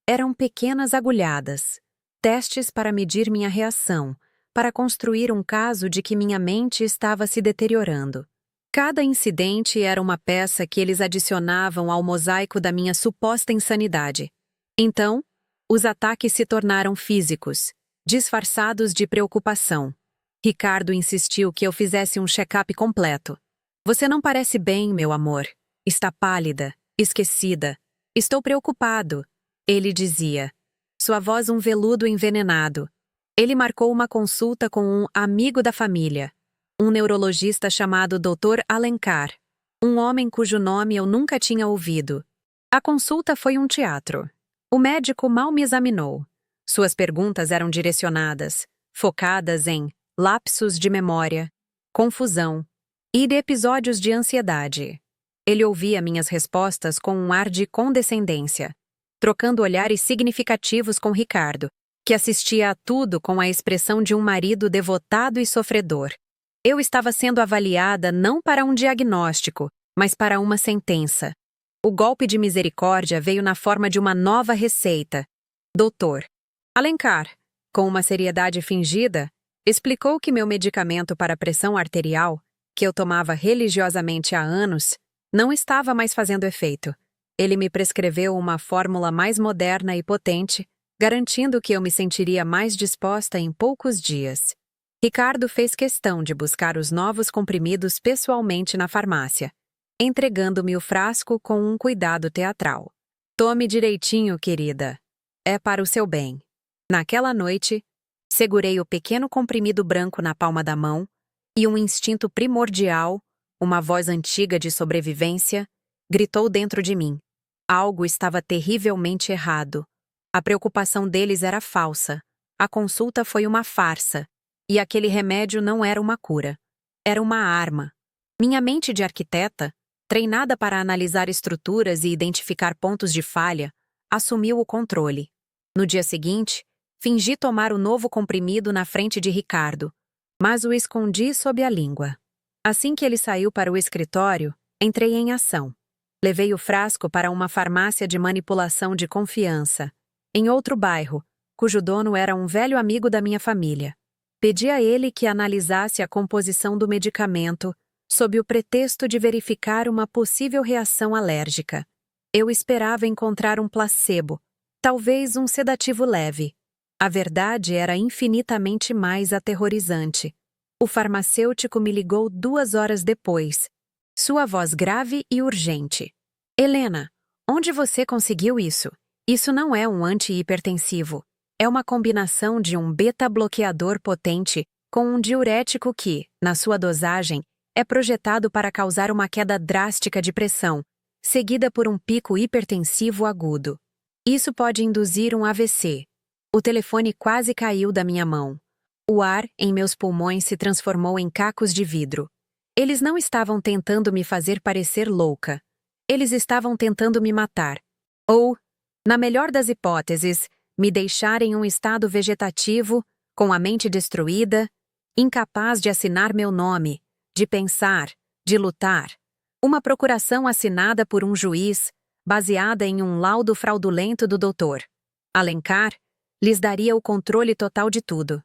Eram pequenas agulhadas, testes para medir minha reação, para construir um caso de que minha mente estava se deteriorando. Cada incidente era uma peça que eles adicionavam ao mosaico da minha suposta insanidade. Então, os ataques se tornaram físicos, disfarçados de preocupação. Ricardo insistiu que eu fizesse um check-up completo. Você não parece bem, meu amor. Está pálida, esquecida. Estou preocupado, ele dizia. Sua voz um veludo envenenado. Ele marcou uma consulta com um amigo da família, um neurologista chamado Dr. Alencar, um homem cujo nome eu nunca tinha ouvido. A consulta foi um teatro. O médico mal me examinou. Suas perguntas eram direcionadas, focadas em lapsos de memória, confusão e de episódios de ansiedade. Ele ouvia minhas respostas com um ar de condescendência, trocando olhares significativos com Ricardo, que assistia a tudo com a expressão de um marido devotado e sofredor. Eu estava sendo avaliada não para um diagnóstico, mas para uma sentença. O golpe de misericórdia veio na forma de uma nova receita. Doutor Alencar, com uma seriedade fingida, explicou que meu medicamento para pressão arterial, que eu tomava religiosamente há anos, não estava mais fazendo efeito. Ele me prescreveu uma fórmula mais moderna e potente, garantindo que eu me sentiria mais disposta em poucos dias. Ricardo fez questão de buscar os novos comprimidos pessoalmente na farmácia, entregando-me o frasco com um cuidado teatral. Tome direitinho, querida. É para o seu bem. Naquela noite, segurei o pequeno comprimido branco na palma da mão e um instinto primordial, uma voz antiga de sobrevivência, gritou dentro de mim. Algo estava terrivelmente errado. A preocupação deles era falsa. A consulta foi uma farsa. E aquele remédio não era uma cura. Era uma arma. Minha mente de arquiteta, treinada para analisar estruturas e identificar pontos de falha, assumiu o controle. No dia seguinte, fingi tomar o novo comprimido na frente de Ricardo, mas o escondi sob a língua. Assim que ele saiu para o escritório, entrei em ação. Levei o frasco para uma farmácia de manipulação de confiança, em outro bairro, cujo dono era um velho amigo da minha família. Pedi a ele que analisasse a composição do medicamento, sob o pretexto de verificar uma possível reação alérgica. Eu esperava encontrar um placebo, talvez um sedativo leve. A verdade era infinitamente mais aterrorizante. O farmacêutico me ligou 2 horas depois. Sua voz grave e urgente. Helena, onde você conseguiu isso? Isso não é um antihipertensivo. É uma combinação de um beta-bloqueador potente com um diurético que, na sua dosagem, é projetado para causar uma queda drástica de pressão, seguida por um pico hipertensivo agudo. Isso pode induzir um AVC. O telefone quase caiu da minha mão. O ar em meus pulmões se transformou em cacos de vidro. Eles não estavam tentando me fazer parecer louca. Eles estavam tentando me matar. Ou, na melhor das hipóteses, me deixar em um estado vegetativo, com a mente destruída, incapaz de assinar meu nome, de pensar, de lutar. Uma procuração assinada por um juiz, baseada em um laudo fraudulento do doutor Alencar, lhes daria o controle total de tudo.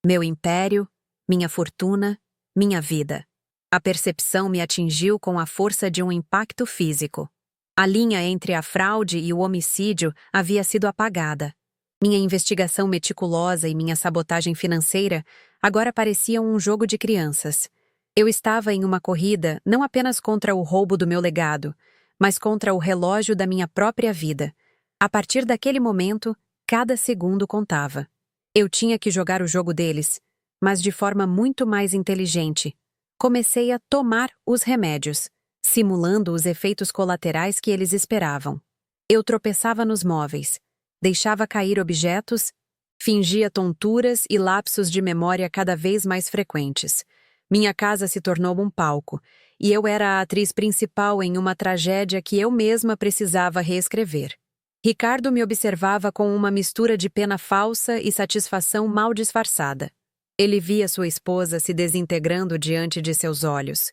Meu império, minha fortuna, minha vida. A percepção me atingiu com a força de um impacto físico. A linha entre a fraude e o homicídio havia sido apagada. Minha investigação meticulosa e minha sabotagem financeira agora pareciam um jogo de crianças. Eu estava em uma corrida não apenas contra o roubo do meu legado, mas contra o relógio da minha própria vida. A partir daquele momento, cada segundo contava. Eu tinha que jogar o jogo deles, mas de forma muito mais inteligente. Comecei a tomar os remédios, simulando os efeitos colaterais que eles esperavam. Eu tropeçava nos móveis, deixava cair objetos, fingia tonturas e lapsos de memória cada vez mais frequentes. Minha casa se tornou um palco, e eu era a atriz principal em uma tragédia que eu mesma precisava reescrever. Ricardo me observava com uma mistura de pena falsa e satisfação mal disfarçada. Ele via sua esposa se desintegrando diante de seus olhos,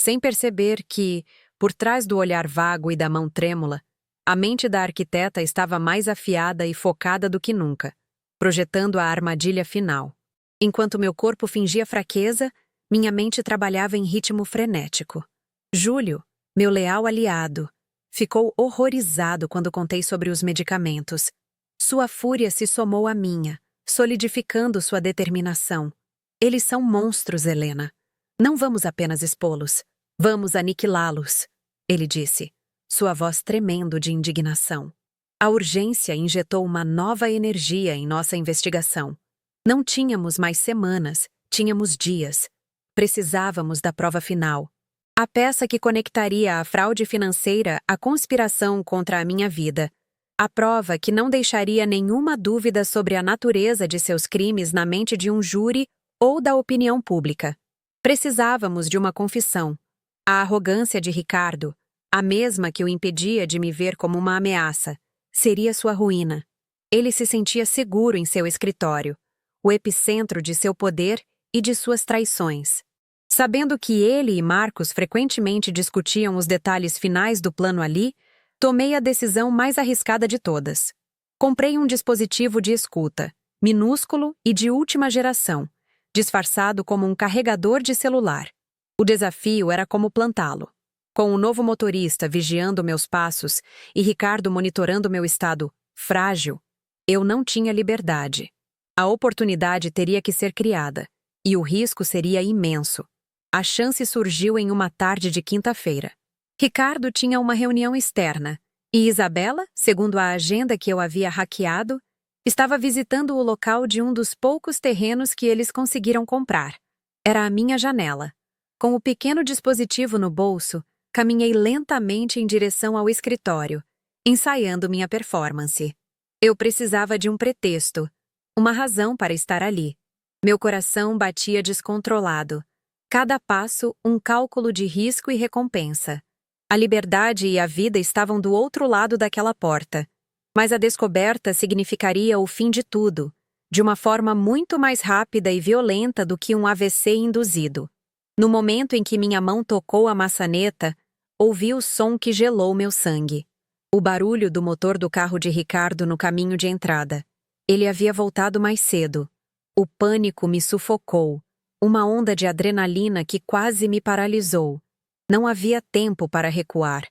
sem perceber que, por trás do olhar vago e da mão trêmula, a mente da arquiteta estava mais afiada e focada do que nunca, projetando a armadilha final. Enquanto meu corpo fingia fraqueza, minha mente trabalhava em ritmo frenético. Júlio, meu leal aliado, ficou horrorizado quando contei sobre os medicamentos. Sua fúria se somou à minha, solidificando sua determinação. Eles são monstros, Helena. Não vamos apenas expô-los, vamos aniquilá-los, ele disse, sua voz tremendo de indignação. A urgência injetou uma nova energia em nossa investigação. Não tínhamos mais semanas, tínhamos dias. Precisávamos da prova final. A peça que conectaria a fraude financeira à conspiração contra a minha vida. A prova que não deixaria nenhuma dúvida sobre a natureza de seus crimes na mente de um júri ou da opinião pública. Precisávamos de uma confissão. A arrogância de Ricardo, a mesma que o impedia de me ver como uma ameaça, seria sua ruína. Ele se sentia seguro em seu escritório, o epicentro de seu poder e de suas traições. Sabendo que ele e Marcos frequentemente discutiam os detalhes finais do plano ali, tomei a decisão mais arriscada de todas. Comprei um dispositivo de escuta, minúsculo e de última geração, disfarçado como um carregador de celular. O desafio era como plantá-lo. Com o novo motorista vigiando meus passos e Ricardo monitorando meu estado frágil, eu não tinha liberdade. A oportunidade teria que ser criada, e o risco seria imenso. A chance surgiu em uma tarde de quinta-feira. Ricardo tinha uma reunião externa, e Isabela, segundo a agenda que eu havia hackeado, estava visitando o local de um dos poucos terrenos que eles conseguiram comprar. Era a minha janela. Com o pequeno dispositivo no bolso, caminhei lentamente em direção ao escritório, ensaiando minha performance. Eu precisava de um pretexto, uma razão para estar ali. Meu coração batia descontrolado. Cada passo, um cálculo de risco e recompensa. A liberdade e a vida estavam do outro lado daquela porta. Mas a descoberta significaria o fim de tudo, de uma forma muito mais rápida e violenta do que um AVC induzido. No momento em que minha mão tocou a maçaneta, ouvi o som que gelou meu sangue. O barulho do motor do carro de Ricardo no caminho de entrada. Ele havia voltado mais cedo. O pânico me sufocou. Uma onda de adrenalina que quase me paralisou. Não havia tempo para recuar.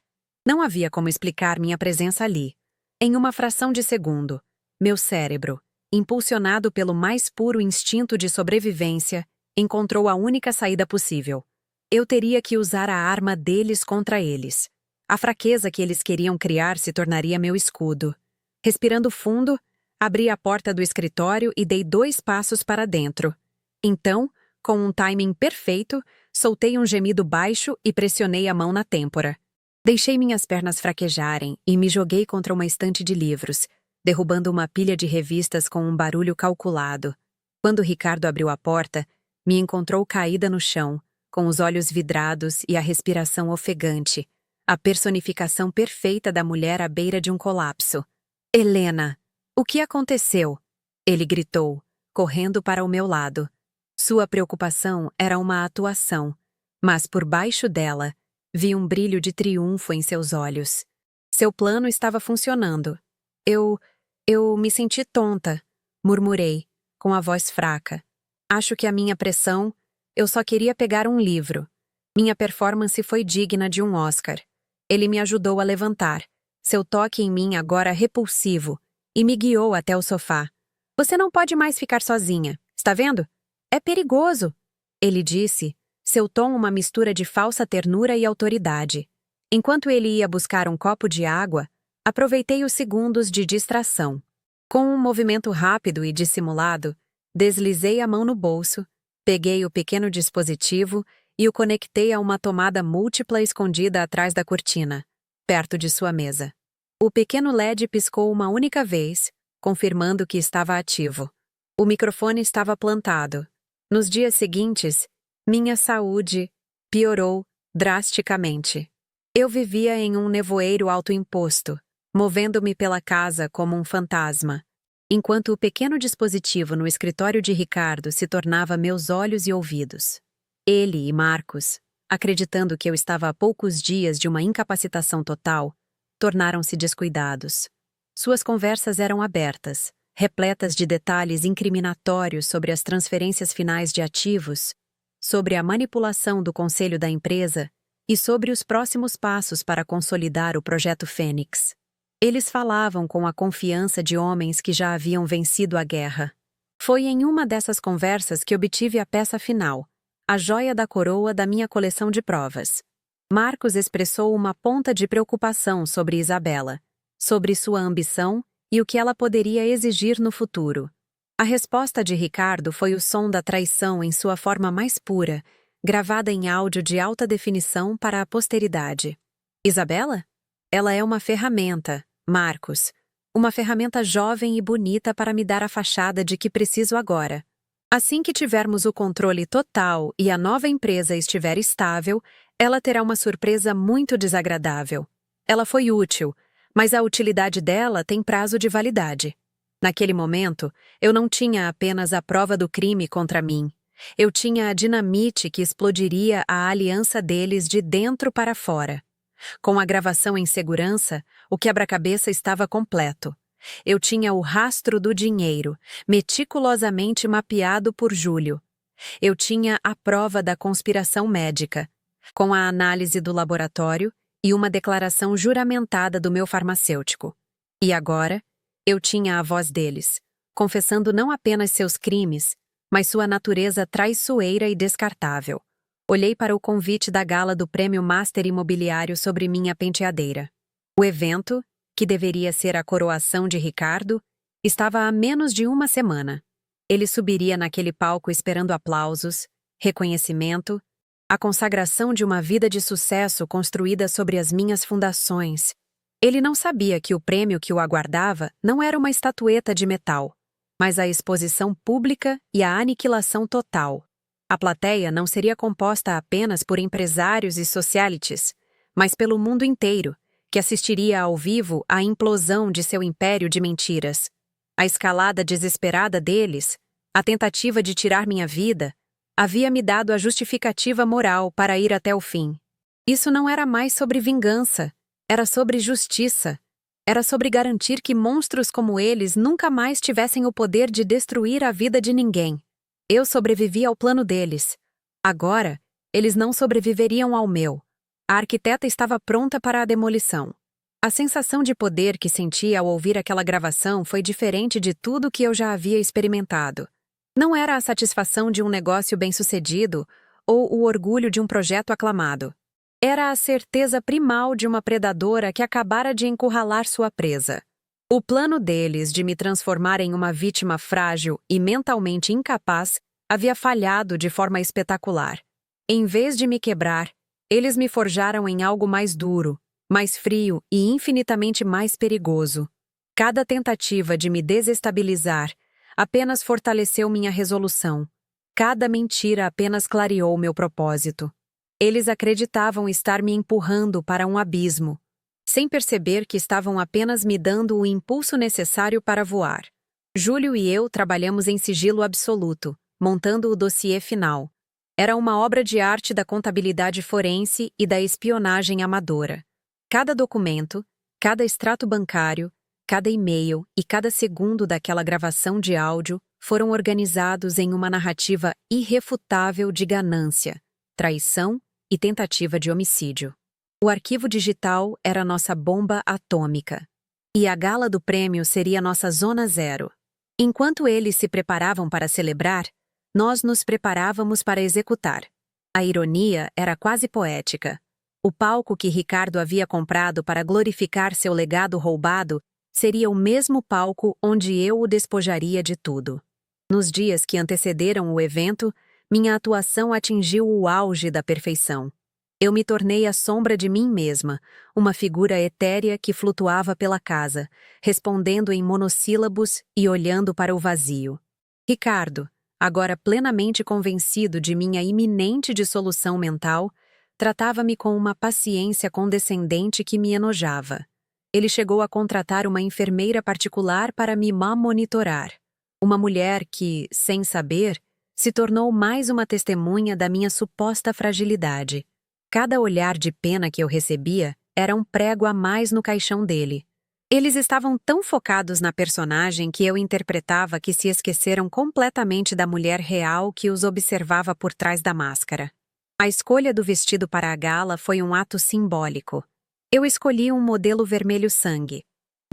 Não havia como explicar minha presença ali. Em uma fração de segundo, meu cérebro, impulsionado pelo mais puro instinto de sobrevivência, encontrou a única saída possível. Eu teria que usar a arma deles contra eles. A fraqueza que eles queriam criar se tornaria meu escudo. Respirando fundo, abri a porta do escritório e dei 2 passos para dentro. Então, com um timing perfeito, soltei um gemido baixo e pressionei a mão na têmpora. Deixei minhas pernas fraquejarem e me joguei contra uma estante de livros, derrubando uma pilha de revistas com um barulho calculado. Quando Ricardo abriu a porta, me encontrou caída no chão, com os olhos vidrados e a respiração ofegante, a personificação perfeita da mulher à beira de um colapso. "Helena, o que aconteceu?" Ele gritou, correndo para o meu lado. Sua preocupação era uma atuação, mas por baixo dela, vi um brilho de triunfo em seus olhos. Seu plano estava funcionando. Eu me senti tonta, murmurei, com a voz fraca. Acho que a minha pressão, eu só queria pegar um livro. Minha performance foi digna de um Oscar. Ele me ajudou a levantar, seu toque em mim agora repulsivo, e me guiou até o sofá. "Você não pode mais ficar sozinha, está vendo? É perigoso", ele disse, seu tom uma mistura de falsa ternura e autoridade. Enquanto ele ia buscar um copo de água, aproveitei os segundos de distração. Com um movimento rápido e dissimulado, deslizei a mão no bolso, peguei o pequeno dispositivo e o conectei a uma tomada múltipla escondida atrás da cortina, perto de sua mesa. O pequeno LED piscou uma única vez, confirmando que estava ativo. O microfone estava plantado. Nos dias seguintes, minha saúde piorou drasticamente. Eu vivia em um nevoeiro autoimposto, movendo-me pela casa como um fantasma, enquanto o pequeno dispositivo no escritório de Ricardo se tornava meus olhos e ouvidos. Ele e Marcos, acreditando que eu estava a poucos dias de uma incapacitação total, tornaram-se descuidados. Suas conversas eram abertas, repletas de detalhes incriminatórios sobre as transferências finais de ativos, sobre a manipulação do conselho da empresa e sobre os próximos passos para consolidar o projeto Fênix. Eles falavam com a confiança de homens que já haviam vencido a guerra. Foi em uma dessas conversas que obtive a peça final, a joia da coroa da minha coleção de provas. Marcos expressou uma ponta de preocupação sobre Isabela, sobre sua ambição e o que ela poderia exigir no futuro. A resposta de Ricardo foi o som da traição em sua forma mais pura, gravada em áudio de alta definição para a posteridade. Isabela? Ela é uma ferramenta, Marcos. Uma ferramenta jovem e bonita para me dar a fachada de que preciso agora. Assim que tivermos o controle total e a nova empresa estiver estável, ela terá uma surpresa muito desagradável. Ela foi útil, mas a utilidade dela tem prazo de validade. Naquele momento, eu não tinha apenas a prova do crime contra mim. Eu tinha a dinamite que explodiria a aliança deles de dentro para fora. Com a gravação em segurança, o quebra-cabeça estava completo. Eu tinha o rastro do dinheiro, meticulosamente mapeado por Júlio. Eu tinha a prova da conspiração médica, com a análise do laboratório e uma declaração juramentada do meu farmacêutico. E agora, eu tinha a voz deles, confessando não apenas seus crimes, mas sua natureza traiçoeira e descartável. Olhei para o convite da gala do Prêmio Master Imobiliário sobre minha penteadeira. O evento, que deveria ser a coroação de Ricardo, estava há menos de uma semana. Ele subiria naquele palco esperando aplausos, reconhecimento, a consagração de uma vida de sucesso construída sobre as minhas fundações. Ele não sabia que o prêmio que o aguardava não era uma estatueta de metal, mas a exposição pública e a aniquilação total. A plateia não seria composta apenas por empresários e socialites, mas pelo mundo inteiro, que assistiria ao vivo à implosão de seu império de mentiras. A escalada desesperada deles, a tentativa de tirar minha vida, havia me dado a justificativa moral para ir até o fim. Isso não era mais sobre vingança, era sobre justiça. Era sobre garantir que monstros como eles nunca mais tivessem o poder de destruir a vida de ninguém. Eu sobrevivi ao plano deles. Agora, eles não sobreviveriam ao meu. A arquiteta estava pronta para a demolição. A sensação de poder que senti ao ouvir aquela gravação foi diferente de tudo que eu já havia experimentado. Não era a satisfação de um negócio bem-sucedido ou o orgulho de um projeto aclamado. Era a certeza primal de uma predadora que acabara de encurralar sua presa. O plano deles de me transformar em uma vítima frágil e mentalmente incapaz havia falhado de forma espetacular. Em vez de me quebrar, eles me forjaram em algo mais duro, mais frio e infinitamente mais perigoso. Cada tentativa de me desestabilizar apenas fortaleceu minha resolução. Cada mentira apenas clareou meu propósito. Eles acreditavam estar me empurrando para um abismo, sem perceber que estavam apenas me dando o impulso necessário para voar. Júlio e eu trabalhamos em sigilo absoluto, montando o dossiê final. Era uma obra de arte da contabilidade forense e da espionagem amadora. Cada documento, cada extrato bancário, cada e-mail e cada segundo daquela gravação de áudio foram organizados em uma narrativa irrefutável de ganância, traição e tentativa de homicídio. O arquivo digital era nossa bomba atômica. E a gala do prêmio seria nossa zona zero. Enquanto eles se preparavam para celebrar, nós nos preparávamos para executar. A ironia era quase poética. O palco que Ricardo havia comprado para glorificar seu legado roubado seria o mesmo palco onde eu o despojaria de tudo. Nos dias que antecederam o evento, minha atuação atingiu o auge da perfeição. Eu me tornei a sombra de mim mesma, uma figura etérea que flutuava pela casa, respondendo em monossílabos e olhando para o vazio. Ricardo, agora plenamente convencido de minha iminente dissolução mental, tratava-me com uma paciência condescendente que me enojava. Ele chegou a contratar uma enfermeira particular para me monitorar. Uma mulher que, sem saber, se tornou mais uma testemunha da minha suposta fragilidade. Cada olhar de pena que eu recebia era um prego a mais no caixão dele. Eles estavam tão focados na personagem que eu interpretava que se esqueceram completamente da mulher real que os observava por trás da máscara. A escolha do vestido para a gala foi um ato simbólico. Eu escolhi um modelo vermelho sangue,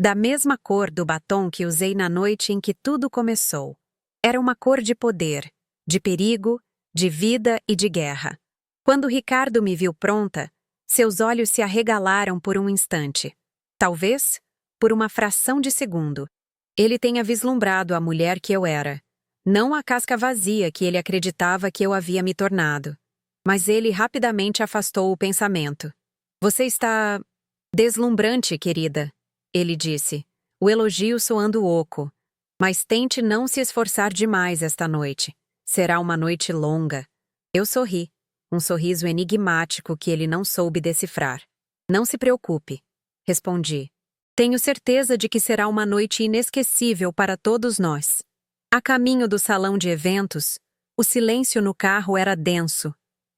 da mesma cor do batom que usei na noite em que tudo começou. Era uma cor de poder, de perigo, de vida e de guerra. Quando Ricardo me viu pronta, seus olhos se arregalaram por um instante. Talvez, por uma fração de segundo, ele tenha vislumbrado a mulher que eu era, não a casca vazia que ele acreditava que eu havia me tornado. Mas ele rapidamente afastou o pensamento. Você está deslumbrante, querida, ele disse, o elogio soando oco. Mas tente não se esforçar demais esta noite. Será uma noite longa. Eu sorri, um sorriso enigmático que ele não soube decifrar. Não se preocupe, respondi. Tenho certeza de que será uma noite inesquecível para todos nós. A caminho do salão de eventos, o silêncio no carro era denso.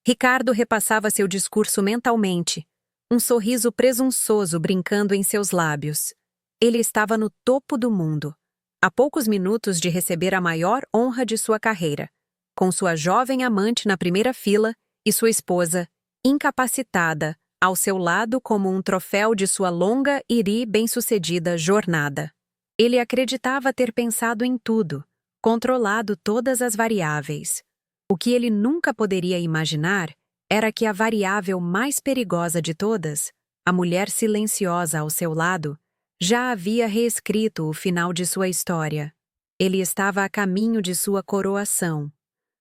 Ricardo repassava seu discurso mentalmente, um sorriso presunçoso brincando em seus lábios. Ele estava no topo do mundo, a poucos minutos de receber a maior honra de sua carreira, com sua jovem amante na primeira fila e sua esposa, incapacitada, ao seu lado como um troféu de sua longa e bem-sucedida jornada. Ele acreditava ter pensado em tudo, controlado todas as variáveis. O que ele nunca poderia imaginar era que a variável mais perigosa de todas, a mulher silenciosa ao seu lado, já havia reescrito o final de sua história. Ele estava a caminho de sua coroação,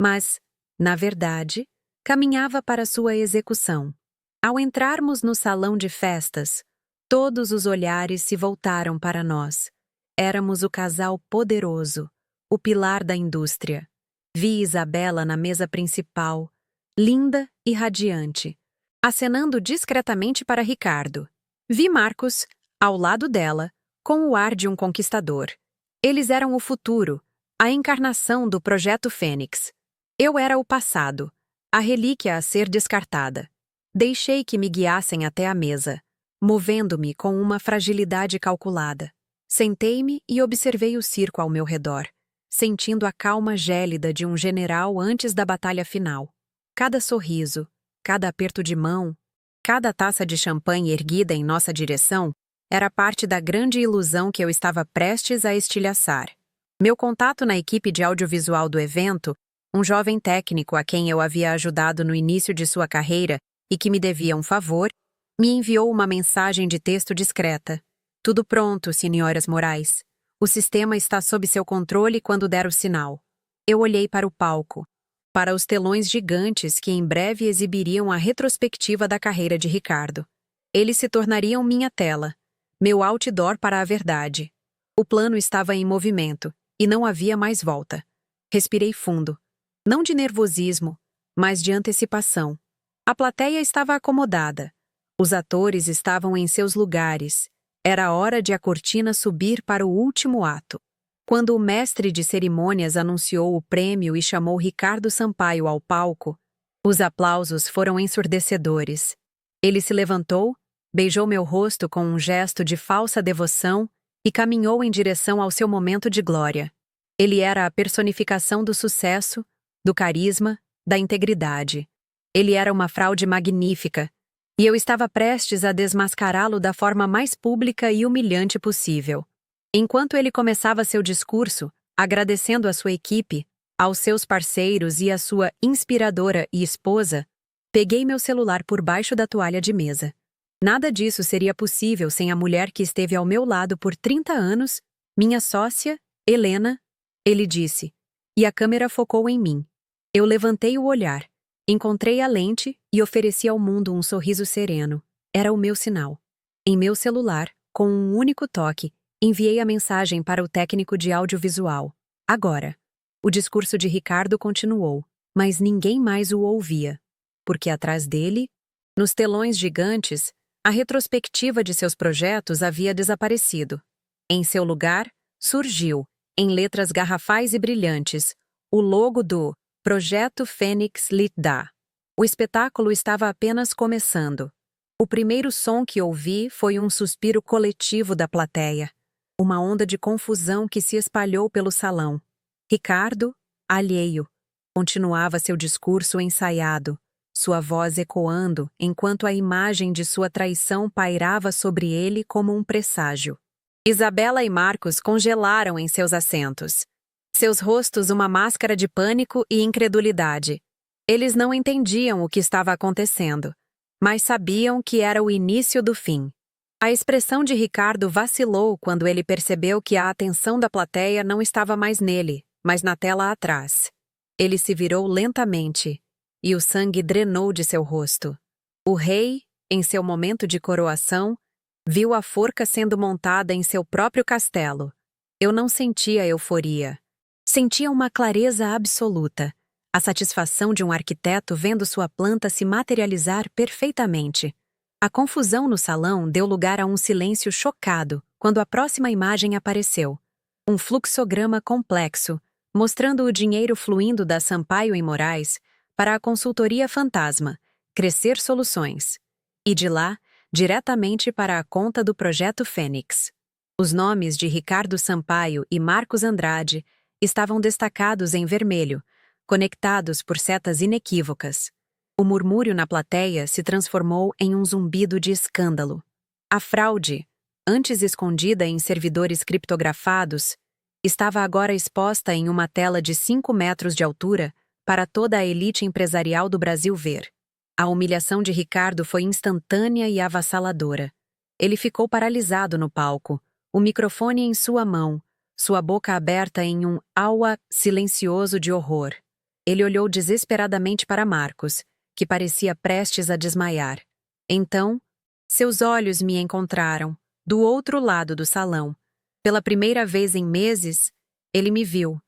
mas, na verdade, caminhava para sua execução. Ao entrarmos no salão de festas, todos os olhares se voltaram para nós. Éramos o casal poderoso, o pilar da indústria. Vi Isabela na mesa principal, linda e radiante, acenando discretamente para Ricardo. Vi Marcos, ao lado dela, com o ar de um conquistador. Eles eram o futuro, a encarnação do Projeto Fênix. Eu era o passado, a relíquia a ser descartada. Deixei que me guiassem até a mesa, movendo-me com uma fragilidade calculada. Sentei-me e observei o circo ao meu redor, sentindo a calma gélida de um general antes da batalha final. Cada sorriso, cada aperto de mão, cada taça de champanhe erguida em nossa direção era parte da grande ilusão que eu estava prestes a estilhaçar. Meu contato na equipe de audiovisual do evento, um jovem técnico a quem eu havia ajudado no início de sua carreira e que me devia um favor, me enviou uma mensagem de texto discreta. Tudo pronto, senhoras Moraes. O sistema está sob seu controle quando der o sinal. Eu olhei para o palco, para os telões gigantes que em breve exibiriam a retrospectiva da carreira de Ricardo. Eles se tornariam minha tela, meu outdoor para a verdade. O plano estava em movimento, e não havia mais volta. Respirei fundo, não de nervosismo, mas de antecipação. A plateia estava acomodada. Os atores estavam em seus lugares. Era hora de a cortina subir para o último ato. Quando o mestre de cerimônias anunciou o prêmio e chamou Ricardo Sampaio ao palco, os aplausos foram ensurdecedores. Ele se levantou, beijou meu rosto com um gesto de falsa devoção e caminhou em direção ao seu momento de glória. Ele era a personificação do sucesso, do carisma, da integridade. Ele era uma fraude magnífica, e eu estava prestes a desmascará-lo da forma mais pública e humilhante possível. Enquanto ele começava seu discurso, agradecendo à sua equipe, aos seus parceiros e à sua inspiradora e esposa, peguei meu celular por baixo da toalha de mesa. Nada disso seria possível sem a mulher que esteve ao meu lado por 30 anos, minha sócia, Helena, ele disse, e a câmera focou em mim. Eu levantei o olhar. Encontrei a lente e ofereci ao mundo um sorriso sereno. Era o meu sinal. Em meu celular, com um único toque, enviei a mensagem para o técnico de audiovisual. Agora. O discurso de Ricardo continuou, mas ninguém mais o ouvia, porque atrás dele, nos telões gigantes, a retrospectiva de seus projetos havia desaparecido. Em seu lugar, surgiu, em letras garrafais e brilhantes, o logo do Projeto Fênix Litda. O espetáculo estava apenas começando. O primeiro som que ouvi foi um suspiro coletivo da plateia. Uma onda de confusão que se espalhou pelo salão. Ricardo, alheio, continuava seu discurso ensaiado, sua voz ecoando enquanto a imagem de sua traição pairava sobre ele como um presságio. Isabela e Marcos congelaram em seus assentos. Seus rostos uma máscara de pânico e incredulidade. Eles não entendiam o que estava acontecendo, mas sabiam que era o início do fim. A expressão de Ricardo vacilou quando ele percebeu que a atenção da plateia não estava mais nele, mas na tela atrás. Ele se virou lentamente, e o sangue drenou de seu rosto. O rei, em seu momento de coroação, viu a forca sendo montada em seu próprio castelo. Eu não sentia euforia. Sentia uma clareza absoluta, a satisfação de um arquiteto vendo sua planta se materializar perfeitamente. A confusão no salão deu lugar a um silêncio chocado quando a próxima imagem apareceu. Um fluxograma complexo, mostrando o dinheiro fluindo da Sampaio e Moraes para a consultoria fantasma, Crescer Soluções. E de lá, diretamente para a conta do Projeto Fênix. Os nomes de Ricardo Sampaio e Marcos Andrade estavam destacados em vermelho, conectados por setas inequívocas. O murmúrio na plateia se transformou em um zumbido de escândalo. A fraude, antes escondida em servidores criptografados, estava agora exposta em uma tela de 5 metros de altura para toda a elite empresarial do Brasil ver. A humilhação de Ricardo foi instantânea e avassaladora. Ele ficou paralisado no palco, o microfone em sua mão, sua boca aberta em um aua silencioso de horror. Ele olhou desesperadamente para Marcos, que parecia prestes a desmaiar. Então, seus olhos me encontraram, do outro lado do salão. Pela primeira vez em meses, ele me viu.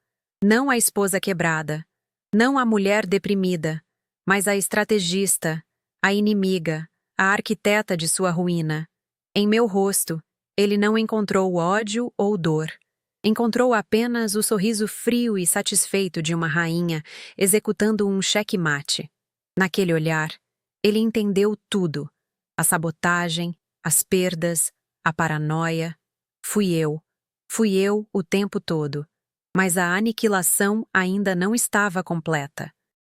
Não a esposa quebrada, não a mulher deprimida, mas a estrategista, a inimiga, a arquiteta de sua ruína. Em meu rosto, ele não encontrou ódio ou dor. Encontrou apenas o sorriso frio e satisfeito de uma rainha executando um xeque-mate. Naquele olhar, ele entendeu tudo. A sabotagem, as perdas, a paranoia. Fui eu o tempo todo. Mas a aniquilação ainda não estava completa.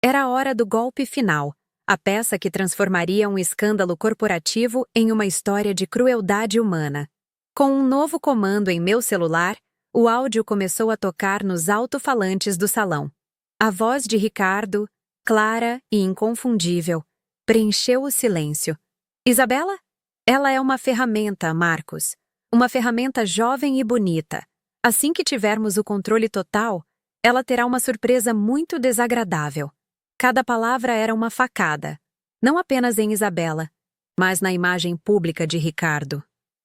Era a hora do golpe final, a peça que transformaria um escândalo corporativo em uma história de crueldade humana. Com um novo comando em meu celular, o áudio começou a tocar nos alto-falantes do salão. A voz de Ricardo, clara e inconfundível, preencheu o silêncio. Isabela? Ela é uma ferramenta, Marcos. Uma ferramenta jovem e bonita. Assim que tivermos o controle total, ela terá uma surpresa muito desagradável. Cada palavra era uma facada, não apenas em Isabela, mas na imagem pública de Ricardo.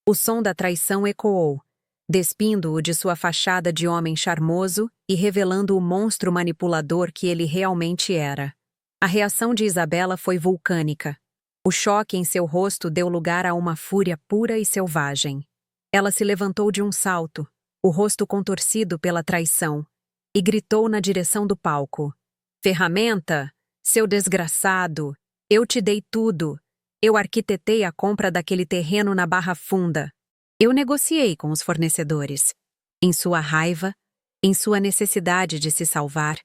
O som da traição ecoou, despindo-o de sua fachada de homem charmoso e revelando o monstro manipulador que ele realmente era. A reação de Isabela foi vulcânica. O choque em seu rosto deu lugar a uma fúria pura e selvagem. Ela se levantou de um salto, o rosto contorcido pela traição, e gritou na direção do palco. Ferramenta? Seu desgraçado! Eu te dei tudo! Eu arquitetei a compra daquele terreno na Barra Funda. Eu negociei com os fornecedores. Em sua raiva, em sua necessidade de se salvar,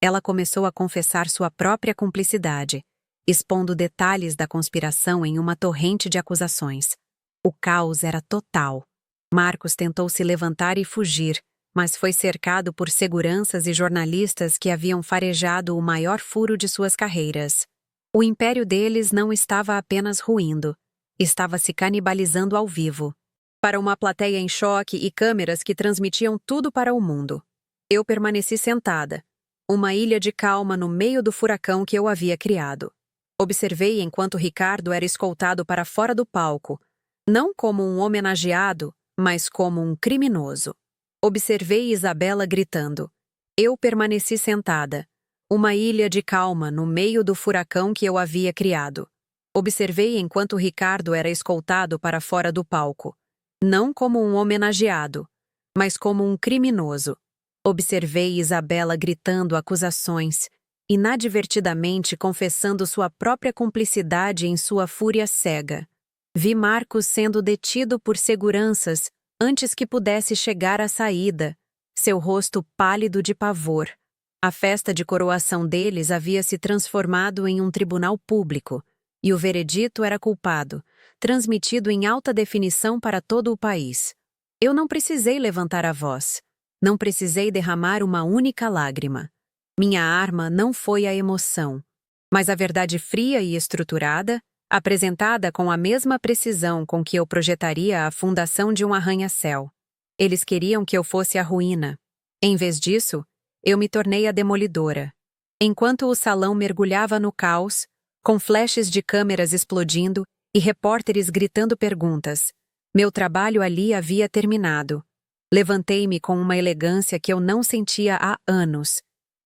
ela começou a confessar sua própria cumplicidade, expondo detalhes da conspiração em uma torrente de acusações. O caos era total. Marcos tentou se levantar e fugir, mas foi cercado por seguranças e jornalistas que haviam farejado o maior furo de suas carreiras. O império deles não estava apenas ruindo, estava se canibalizando ao vivo. Para uma plateia em choque e câmeras que transmitiam tudo para o mundo. Eu permaneci sentada, uma ilha de calma no meio do furacão que eu havia criado. Observei enquanto Ricardo era escoltado para fora do palco, não como um homenageado, mas como um criminoso. Observei Isabela gritando. Eu permaneci sentada, uma ilha de calma no meio do furacão que eu havia criado. Observei enquanto Ricardo era escoltado para fora do palco, não como um homenageado, mas como um criminoso. Observei Isabela gritando acusações, inadvertidamente confessando sua própria cumplicidade em sua fúria cega. Vi Marcos sendo detido por seguranças antes que pudesse chegar à saída, seu rosto pálido de pavor. A festa de coroação deles havia se transformado em um tribunal público, e o veredito era culpado, transmitido em alta definição para todo o país. Eu não precisei levantar a voz, não precisei derramar uma única lágrima. Minha arma não foi a emoção, mas a verdade fria e estruturada, apresentada com a mesma precisão com que eu projetaria a fundação de um arranha-céu. Eles queriam que eu fosse a ruína. Em vez disso, eu me tornei a demolidora. Enquanto o salão mergulhava no caos, com flashes de câmeras explodindo e repórteres gritando perguntas, meu trabalho ali havia terminado. Levantei-me com uma elegância que eu não sentia há anos.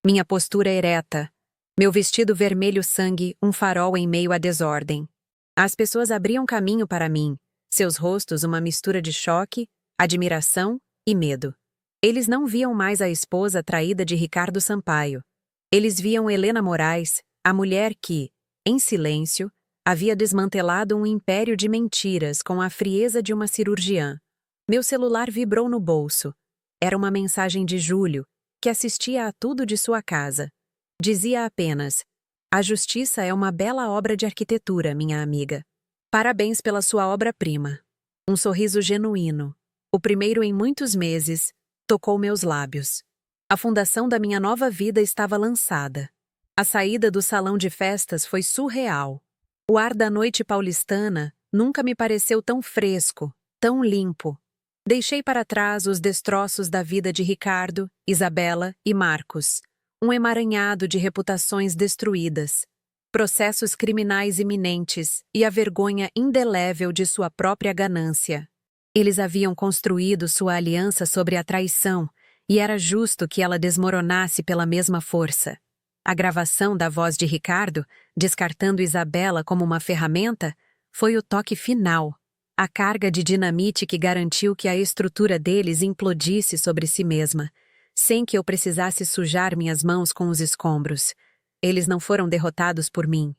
Minha postura ereta, meu vestido vermelho sangue, um farol em meio à desordem. As pessoas abriam caminho para mim, seus rostos uma mistura de choque, admiração e medo. Eles não viam mais a esposa traída de Ricardo Sampaio. Eles viam Helena Moraes, a mulher que, em silêncio, havia desmantelado um império de mentiras com a frieza de uma cirurgiã. Meu celular vibrou no bolso. Era uma mensagem de Júlio, que assistia a tudo de sua casa. Dizia apenas: "A justiça é uma bela obra de arquitetura, minha amiga. Parabéns pela sua obra-prima." Um sorriso genuíno, o primeiro em muitos meses, tocou meus lábios. A fundação da minha nova vida estava lançada. A saída do salão de festas foi surreal. O ar da noite paulistana nunca me pareceu tão fresco, tão limpo. Deixei para trás os destroços da vida de Ricardo, Isabela e Marcos, um emaranhado de reputações destruídas, processos criminais iminentes e a vergonha indelével de sua própria ganância. Eles haviam construído sua aliança sobre a traição e era justo que ela desmoronasse pela mesma força. A gravação da voz de Ricardo, descartando Isabela como uma ferramenta, foi o toque final, a carga de dinamite que garantiu que a estrutura deles implodisse sobre si mesma, sem que eu precisasse sujar minhas mãos com os escombros. Eles não foram derrotados por mim.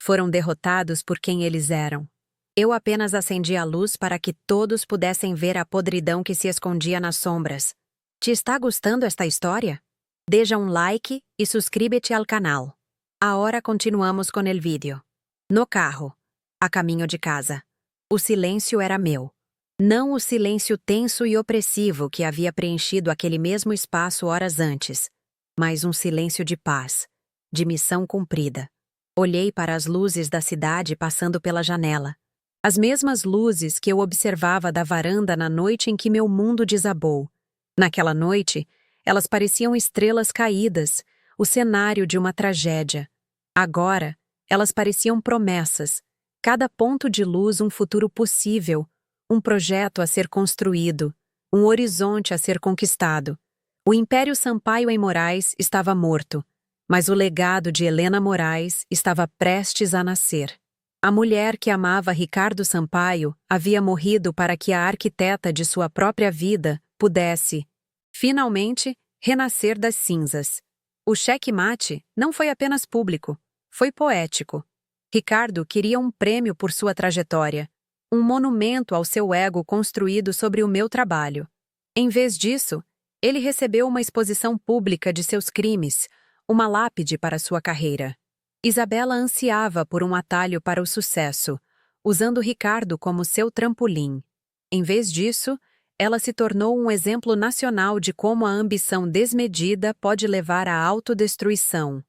Foram derrotados por quem eles eram. Eu apenas acendi a luz para que todos pudessem ver a podridão que se escondia nas sombras. Te está gostando esta história? Deja um like e suscríbete ao canal. Agora continuamos com o vídeo. No carro, a caminho de casa. O silêncio era meu. Não o silêncio tenso e opressivo que havia preenchido aquele mesmo espaço horas antes, mas um silêncio de paz, de missão cumprida. Olhei para as luzes da cidade passando pela janela. As mesmas luzes que eu observava da varanda na noite em que meu mundo desabou. Naquela noite, elas pareciam estrelas caídas, o cenário de uma tragédia. Agora, elas pareciam promessas, cada ponto de luz um futuro possível, um projeto a ser construído, um horizonte a ser conquistado. O Império Sampaio em Moraes estava morto, mas o legado de Helena Moraes estava prestes a nascer. A mulher que amava Ricardo Sampaio havia morrido para que a arquiteta de sua própria vida pudesse, finalmente, renascer das cinzas. O cheque-mate não foi apenas público, foi poético. Ricardo queria um prêmio por sua trajetória, um monumento ao seu ego construído sobre o meu trabalho. Em vez disso, ele recebeu uma exposição pública de seus crimes, uma lápide para sua carreira. Isabela ansiava por um atalho para o sucesso, usando Ricardo como seu trampolim. Em vez disso, ela se tornou um exemplo nacional de como a ambição desmedida pode levar à autodestruição.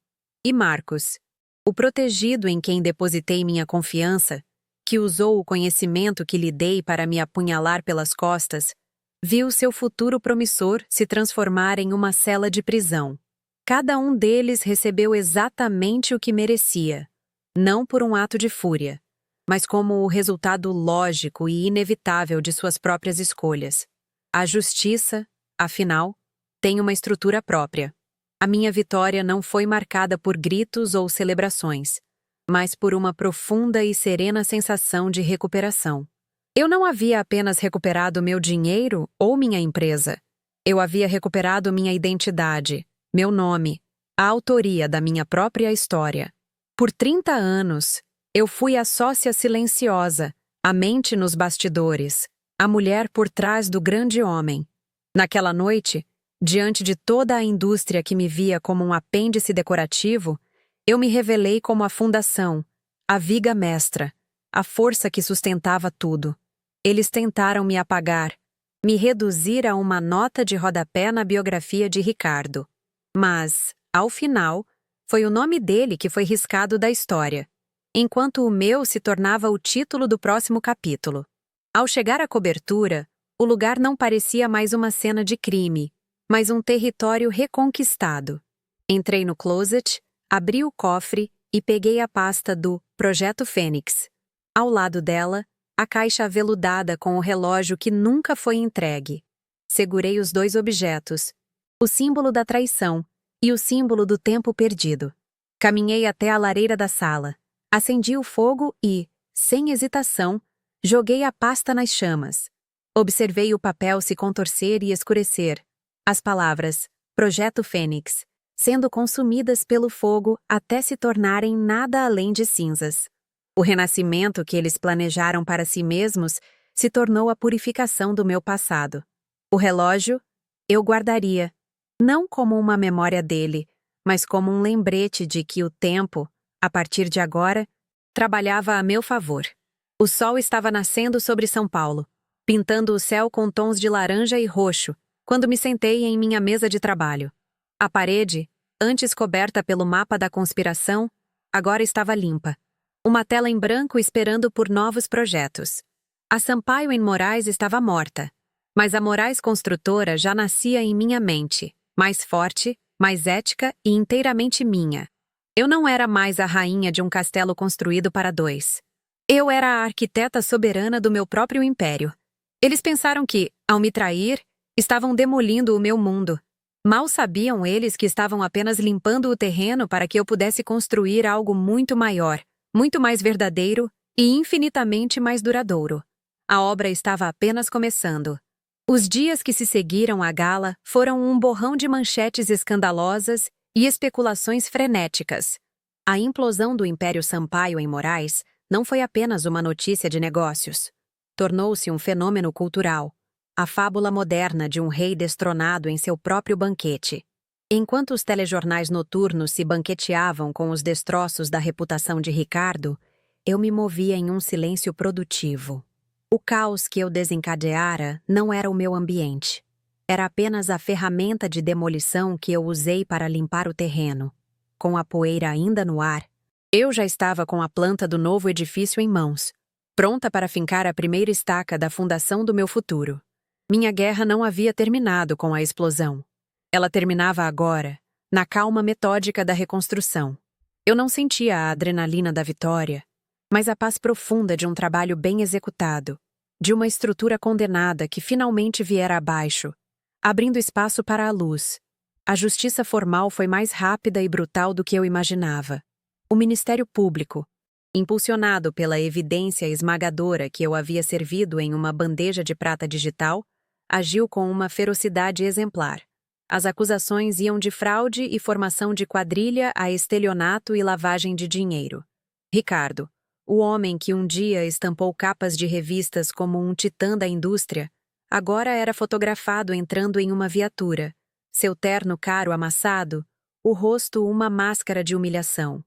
E Marcos, o protegido em quem depositei minha confiança, que usou o conhecimento que lhe dei para me apunhalar pelas costas, viu seu futuro promissor se transformar em uma cela de prisão. Cada um deles recebeu exatamente o que merecia, não por um ato de fúria, mas como o resultado lógico e inevitável de suas próprias escolhas. A justiça, afinal, tem uma estrutura própria. A minha vitória não foi marcada por gritos ou celebrações, mas por uma profunda e serena sensação de recuperação. Eu não havia apenas recuperado meu dinheiro ou minha empresa. Eu havia recuperado minha identidade, meu nome, a autoria da minha própria história. Por 30 anos, eu fui a sócia silenciosa, a mente nos bastidores, a mulher por trás do grande homem. Naquela noite, diante de toda a indústria que me via como um apêndice decorativo, eu me revelei como a fundação, a viga mestra, a força que sustentava tudo. Eles tentaram me apagar, me reduzir a uma nota de rodapé na biografia de Ricardo. Mas, ao final, foi o nome dele que foi riscado da história, enquanto o meu se tornava o título do próximo capítulo. Ao chegar à cobertura, o lugar não parecia mais uma cena de crime, mas um território reconquistado. Entrei no closet, abri o cofre e peguei a pasta do Projeto Fênix. Ao lado dela, a caixa aveludada com o relógio que nunca foi entregue. Segurei os dois objetos, o símbolo da traição e o símbolo do tempo perdido. Caminhei até a lareira da sala, acendi o fogo e, Sem hesitação, joguei a pasta nas chamas. Observei o papel se contorcer e escurecer. As palavras Projeto Fênix sendo consumidas pelo fogo até se tornarem nada além de cinzas. O renascimento que eles planejaram para si mesmos se tornou a purificação do meu passado. O relógio eu guardaria, não como uma memória dele, mas como um lembrete de que o tempo, a partir de agora, trabalhava a meu favor. O sol estava nascendo sobre São Paulo, pintando o céu com tons de laranja e roxo, quando me sentei em minha mesa de trabalho. A parede, antes coberta pelo mapa da conspiração, agora estava limpa. Uma tela em branco esperando por novos projetos. A Sampaio em Moraes estava morta, mas a Moraes construtora já nascia em minha mente, mais forte, mais ética e inteiramente minha. Eu não era mais a rainha de um castelo construído para dois. Eu era a arquiteta soberana do meu próprio império. Eles pensaram que, ao me trair, estavam demolindo o meu mundo. Mal sabiam eles que estavam apenas limpando o terreno para que eu pudesse construir algo muito maior, muito mais verdadeiro e infinitamente mais duradouro. A obra estava apenas começando. Os dias que se seguiram à gala foram um borrão de manchetes escandalosas e especulações frenéticas. A implosão do Império Sampaio em Moraes não foi apenas uma notícia de negócios. Tornou-se um fenômeno cultural, a fábula moderna de um rei destronado em seu próprio banquete. Enquanto os telejornais noturnos se banqueteavam com os destroços da reputação de Ricardo, eu me movia em um silêncio produtivo. O caos que eu desencadeara não era o meu ambiente. Era apenas a ferramenta de demolição que eu usei para limpar o terreno. Com a poeira ainda no ar, eu já estava com a planta do novo edifício em mãos, pronta para fincar a primeira estaca da fundação do meu futuro. Minha guerra não havia terminado com a explosão. Ela terminava agora, na calma metódica da reconstrução. Eu não sentia a adrenalina da vitória, mas a paz profunda de um trabalho bem executado, de uma estrutura condenada que finalmente viera abaixo, abrindo espaço para a luz. A justiça formal foi mais rápida e brutal do que eu imaginava. O Ministério Público, impulsionado pela evidência esmagadora que eu havia servido em uma bandeja de prata digital, agiu com uma ferocidade exemplar. As acusações iam de fraude e formação de quadrilha a estelionato e lavagem de dinheiro. Ricardo, o homem que um dia estampou capas de revistas como um titã da indústria, agora era fotografado entrando em uma viatura, seu terno caro amassado, o rosto uma máscara de humilhação.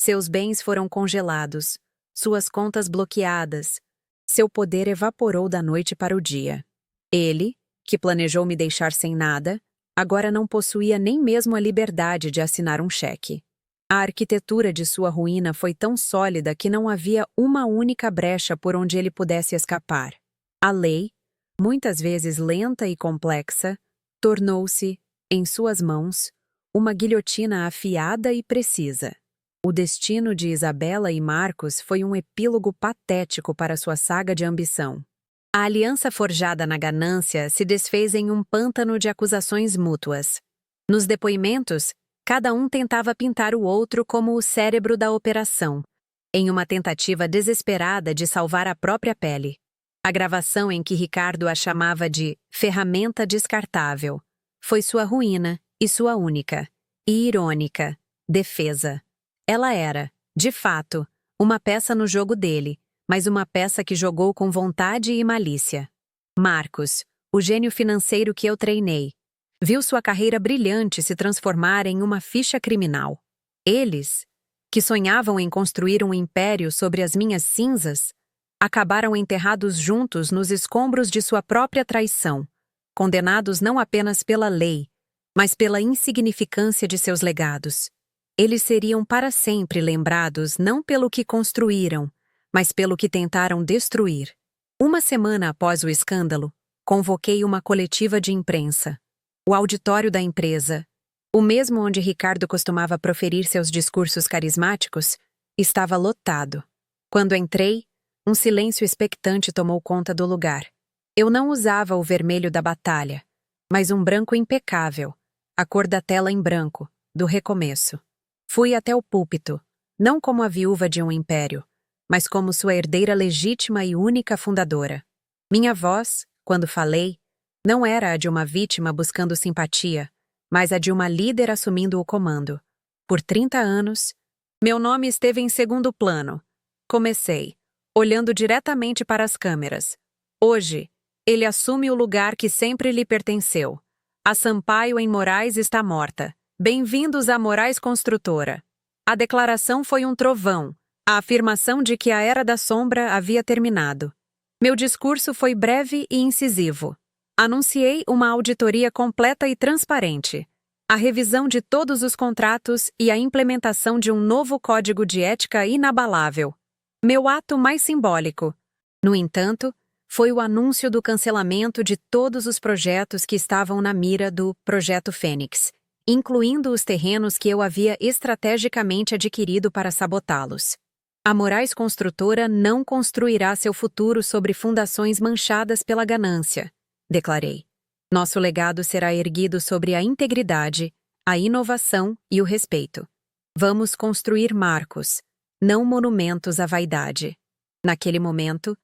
Seus bens foram congelados, suas contas bloqueadas, seu poder evaporou da noite para o dia. Ele, que planejou me deixar sem nada, agora não possuía nem mesmo a liberdade de assinar um cheque. A arquitetura de sua ruína foi tão sólida que não havia uma única brecha por onde ele pudesse escapar. A lei, muitas vezes lenta e complexa, tornou-se, em suas mãos, uma guilhotina afiada e precisa. O destino de Isabela e Marcos foi um epílogo patético para sua saga de ambição. A aliança forjada na ganância se desfez em um pântano de acusações mútuas. Nos depoimentos, cada um tentava pintar o outro como o cérebro da operação, em uma tentativa desesperada de salvar a própria pele. A gravação em que Ricardo a chamava de ferramenta descartável foi sua ruína e sua única, e irônica, defesa. Ela era, de fato, uma peça no jogo dele, mas uma peça que jogou com vontade e malícia. Marcos, o gênio financeiro que eu treinei, viu sua carreira brilhante se transformar em uma ficha criminal. Eles, que sonhavam em construir um império sobre as minhas cinzas, acabaram enterrados juntos nos escombros de sua própria traição, condenados não apenas pela lei, mas pela insignificância de seus legados. Eles seriam para sempre lembrados não pelo que construíram, mas pelo que tentaram destruir. Uma semana após o escândalo, convoquei uma coletiva de imprensa. O auditório da empresa, o mesmo onde Ricardo costumava proferir seus discursos carismáticos, estava lotado. Quando entrei, um silêncio expectante tomou conta do lugar. Eu não usava o vermelho da batalha, mas um branco impecável, a cor da tela em branco, do recomeço. Fui até o púlpito, não como a viúva de um império, mas como sua herdeira legítima e única fundadora. Minha voz, quando falei, não era a de uma vítima buscando simpatia, mas a de uma líder assumindo o comando. Por 30 anos, meu nome esteve em segundo plano. Comecei, olhando diretamente para as câmeras. Hoje, ele assume o lugar que sempre lhe pertenceu. A Sampaio em Moraes está morta. Bem-vindos à Moraes Construtora. A declaração foi um trovão, a afirmação de que a Era da Sombra havia terminado. Meu discurso foi breve e incisivo. Anunciei uma auditoria completa e transparente, a revisão de todos os contratos e a implementação de um novo código de ética inabalável. Meu ato mais simbólico, no entanto, foi o anúncio do cancelamento de todos os projetos que estavam na mira do Projeto Fênix, incluindo os terrenos que eu havia estrategicamente adquirido para sabotá-los. A Moraes Construtora não construirá seu futuro sobre fundações manchadas pela ganância, declarei. Nosso legado será erguido sobre a integridade, a inovação e o respeito. Vamos construir marcos, não monumentos à vaidade. Naquele momento,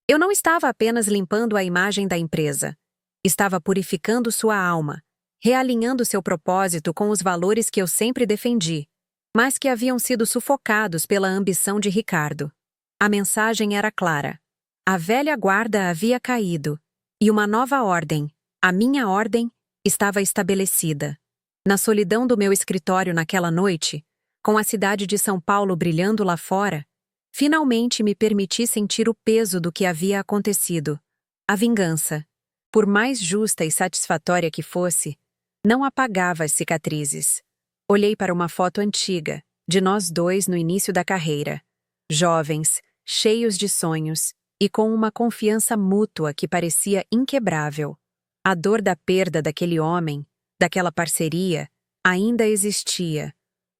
eu não estava apenas limpando a imagem da empresa. Estava purificando sua alma, realinhando seu propósito com os valores que eu sempre defendi, mas que haviam sido sufocados pela ambição de Ricardo. A mensagem era clara. A velha guarda havia caído, e uma nova ordem, a minha ordem, estava estabelecida. Na solidão do meu escritório naquela noite, com a cidade de São Paulo brilhando lá fora, finalmente me permiti sentir o peso do que havia acontecido. A vingança, por mais justa e satisfatória que fosse, não apagava as cicatrizes. Olhei para uma foto antiga, de nós dois no início da carreira, jovens, cheios de sonhos e com uma confiança mútua que parecia inquebrável. A dor da perda daquele homem, daquela parceria, ainda existia.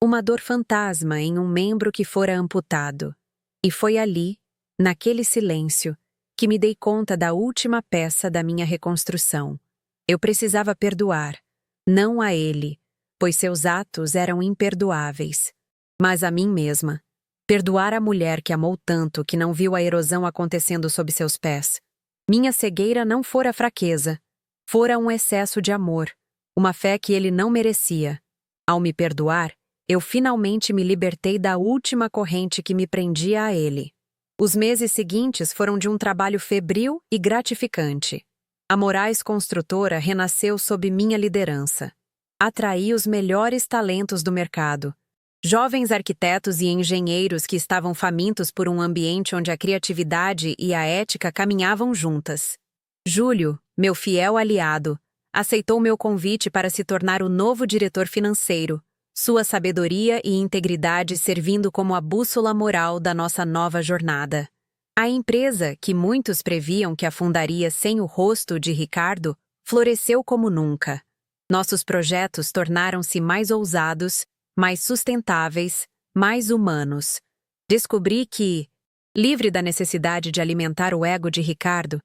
Uma dor fantasma em um membro que fora amputado. E foi ali, naquele silêncio, que me dei conta da última peça da minha reconstrução. Eu precisava perdoar, não a ele, pois seus atos eram imperdoáveis, mas a mim mesma. Perdoar a mulher que amou tanto que não viu a erosão acontecendo sob seus pés. Minha cegueira não fora fraqueza, fora um excesso de amor, uma fé que ele não merecia. Ao me perdoar, eu finalmente me libertei da última corrente que me prendia a ele. Os meses seguintes foram de um trabalho febril e gratificante. A Moraes Construtora renasceu sob minha liderança. Atraí os melhores talentos do mercado. Jovens arquitetos e engenheiros que estavam famintos por um ambiente onde a criatividade e a ética caminhavam juntas. Júlio, meu fiel aliado, aceitou meu convite para se tornar o novo diretor financeiro, sua sabedoria e integridade servindo como a bússola moral da nossa nova jornada. A empresa, que muitos previam que afundaria sem o rosto de Ricardo, floresceu como nunca. Nossos projetos tornaram-se mais ousados, mais sustentáveis, mais humanos. Descobri que, livre da necessidade de alimentar o ego de Ricardo,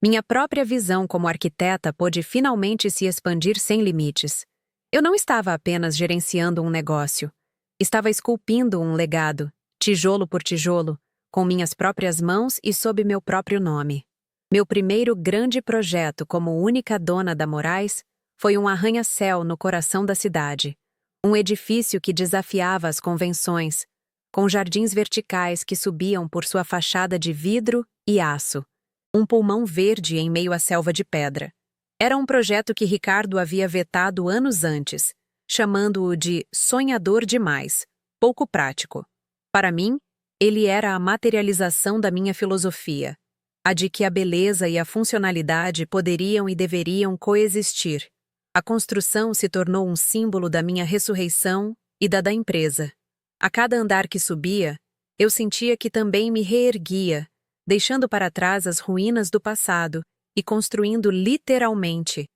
minha própria visão como arquiteta pôde finalmente se expandir sem limites. Eu não estava apenas gerenciando um negócio. Estava esculpindo um legado, tijolo por tijolo, com minhas próprias mãos e sob meu próprio nome. Meu primeiro grande projeto como única dona da Moraes foi um arranha-céu no coração da cidade. Um edifício que desafiava as convenções, com jardins verticais que subiam por sua fachada de vidro e aço. Um pulmão verde em meio à selva de pedra. Era um projeto que Ricardo havia vetado anos antes, chamando-o de sonhador demais, pouco prático. Para mim, ele era a materialização da minha filosofia, a de que a beleza e a funcionalidade poderiam e deveriam coexistir. A construção se tornou um símbolo da minha ressurreição e da empresa. A cada andar que subia, eu sentia que também me reerguia, deixando para trás as ruínas do passado e construindo literalmente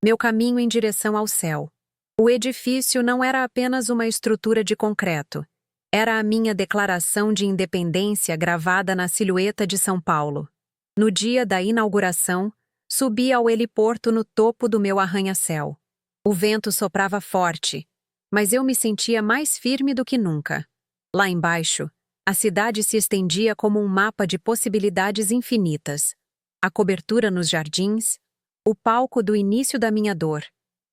meu caminho em direção ao céu. O edifício não era apenas uma estrutura de concreto, era a minha declaração de independência gravada na silhueta de São Paulo. No dia da inauguração, subi ao heliporto no topo do meu arranha-céu. O vento soprava forte, mas eu me sentia mais firme do que nunca. Lá embaixo, A cidade se estendia como um mapa de possibilidades infinitas. A cobertura nos jardins, o palco do início da minha dor,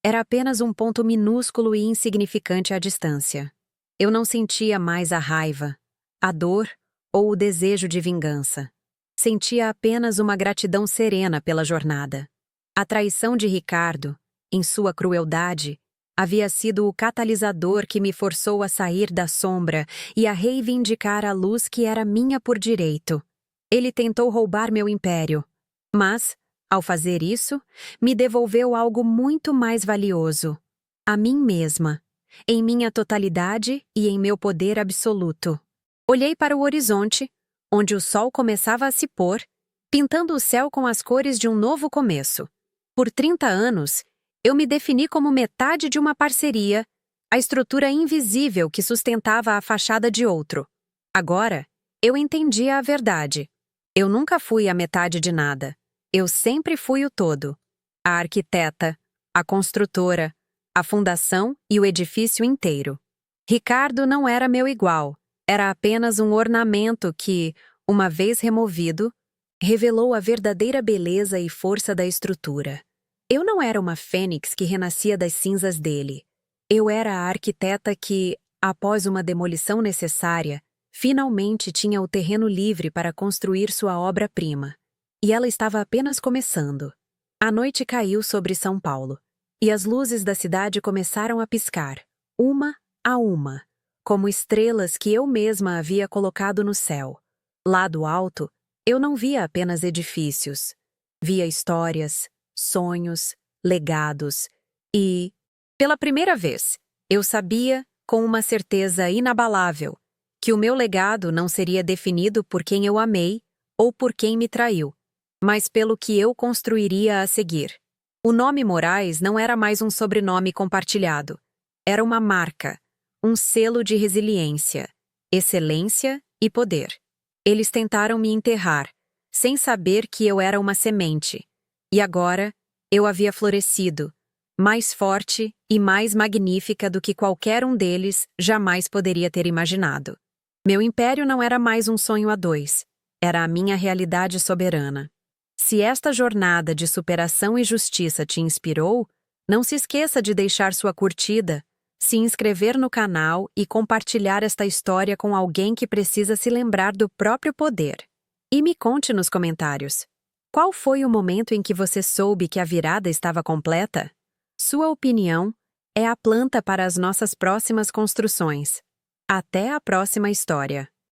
era apenas um ponto minúsculo e insignificante à distância. Eu não sentia mais a raiva, a dor ou o desejo de vingança. Sentia apenas uma gratidão serena pela jornada. A traição de Ricardo, em sua crueldade, havia sido o catalisador que me forçou a sair da sombra e a reivindicar a luz que era minha por direito. Ele tentou roubar meu império, mas, ao fazer isso, me devolveu algo muito mais valioso: a mim mesma, em minha totalidade e em meu poder absoluto. Olhei para o horizonte, onde o sol começava a se pôr, pintando o céu com as cores de um novo começo. Por 30 anos, eu me defini como metade de uma parceria, a estrutura invisível que sustentava a fachada de outro. Agora, eu entendia a verdade. Eu nunca fui a metade de nada. Eu sempre fui o todo. A arquiteta, a construtora, a fundação e o edifício inteiro. Ricardo não era meu igual. Era apenas um ornamento que, uma vez removido, revelou a verdadeira beleza e força da estrutura. Eu não era uma fênix que renascia das cinzas dele. Eu era a arquiteta que, após uma demolição necessária, finalmente tinha o terreno livre para construir sua obra-prima. E ela estava apenas começando. A noite caiu sobre São Paulo, e as luzes da cidade começaram a piscar, uma a uma, como estrelas que eu mesma havia colocado no céu. Lá do alto, eu não via apenas edifícios. Via histórias, sonhos, legados e, pela primeira vez, eu sabia, com uma certeza inabalável, que o meu legado não seria definido por quem eu amei ou por quem me traiu, mas pelo que eu construiria a seguir. O nome Moraes não era mais um sobrenome compartilhado. Era uma marca, um selo de resiliência, excelência e poder. Eles tentaram me enterrar, sem saber que eu era uma semente. E agora, eu havia florescido, mais forte e mais magnífica do que qualquer um deles jamais poderia ter imaginado. Meu império não era mais um sonho a dois, era a minha realidade soberana. Se esta jornada de superação e justiça te inspirou, não se esqueça de deixar sua curtida, se inscrever no canal e compartilhar esta história com alguém que precisa se lembrar do próprio poder. E me conte nos comentários: qual foi o momento em que você soube que a virada estava completa? Sua opinião é a planta para as nossas próximas construções. Até a próxima história!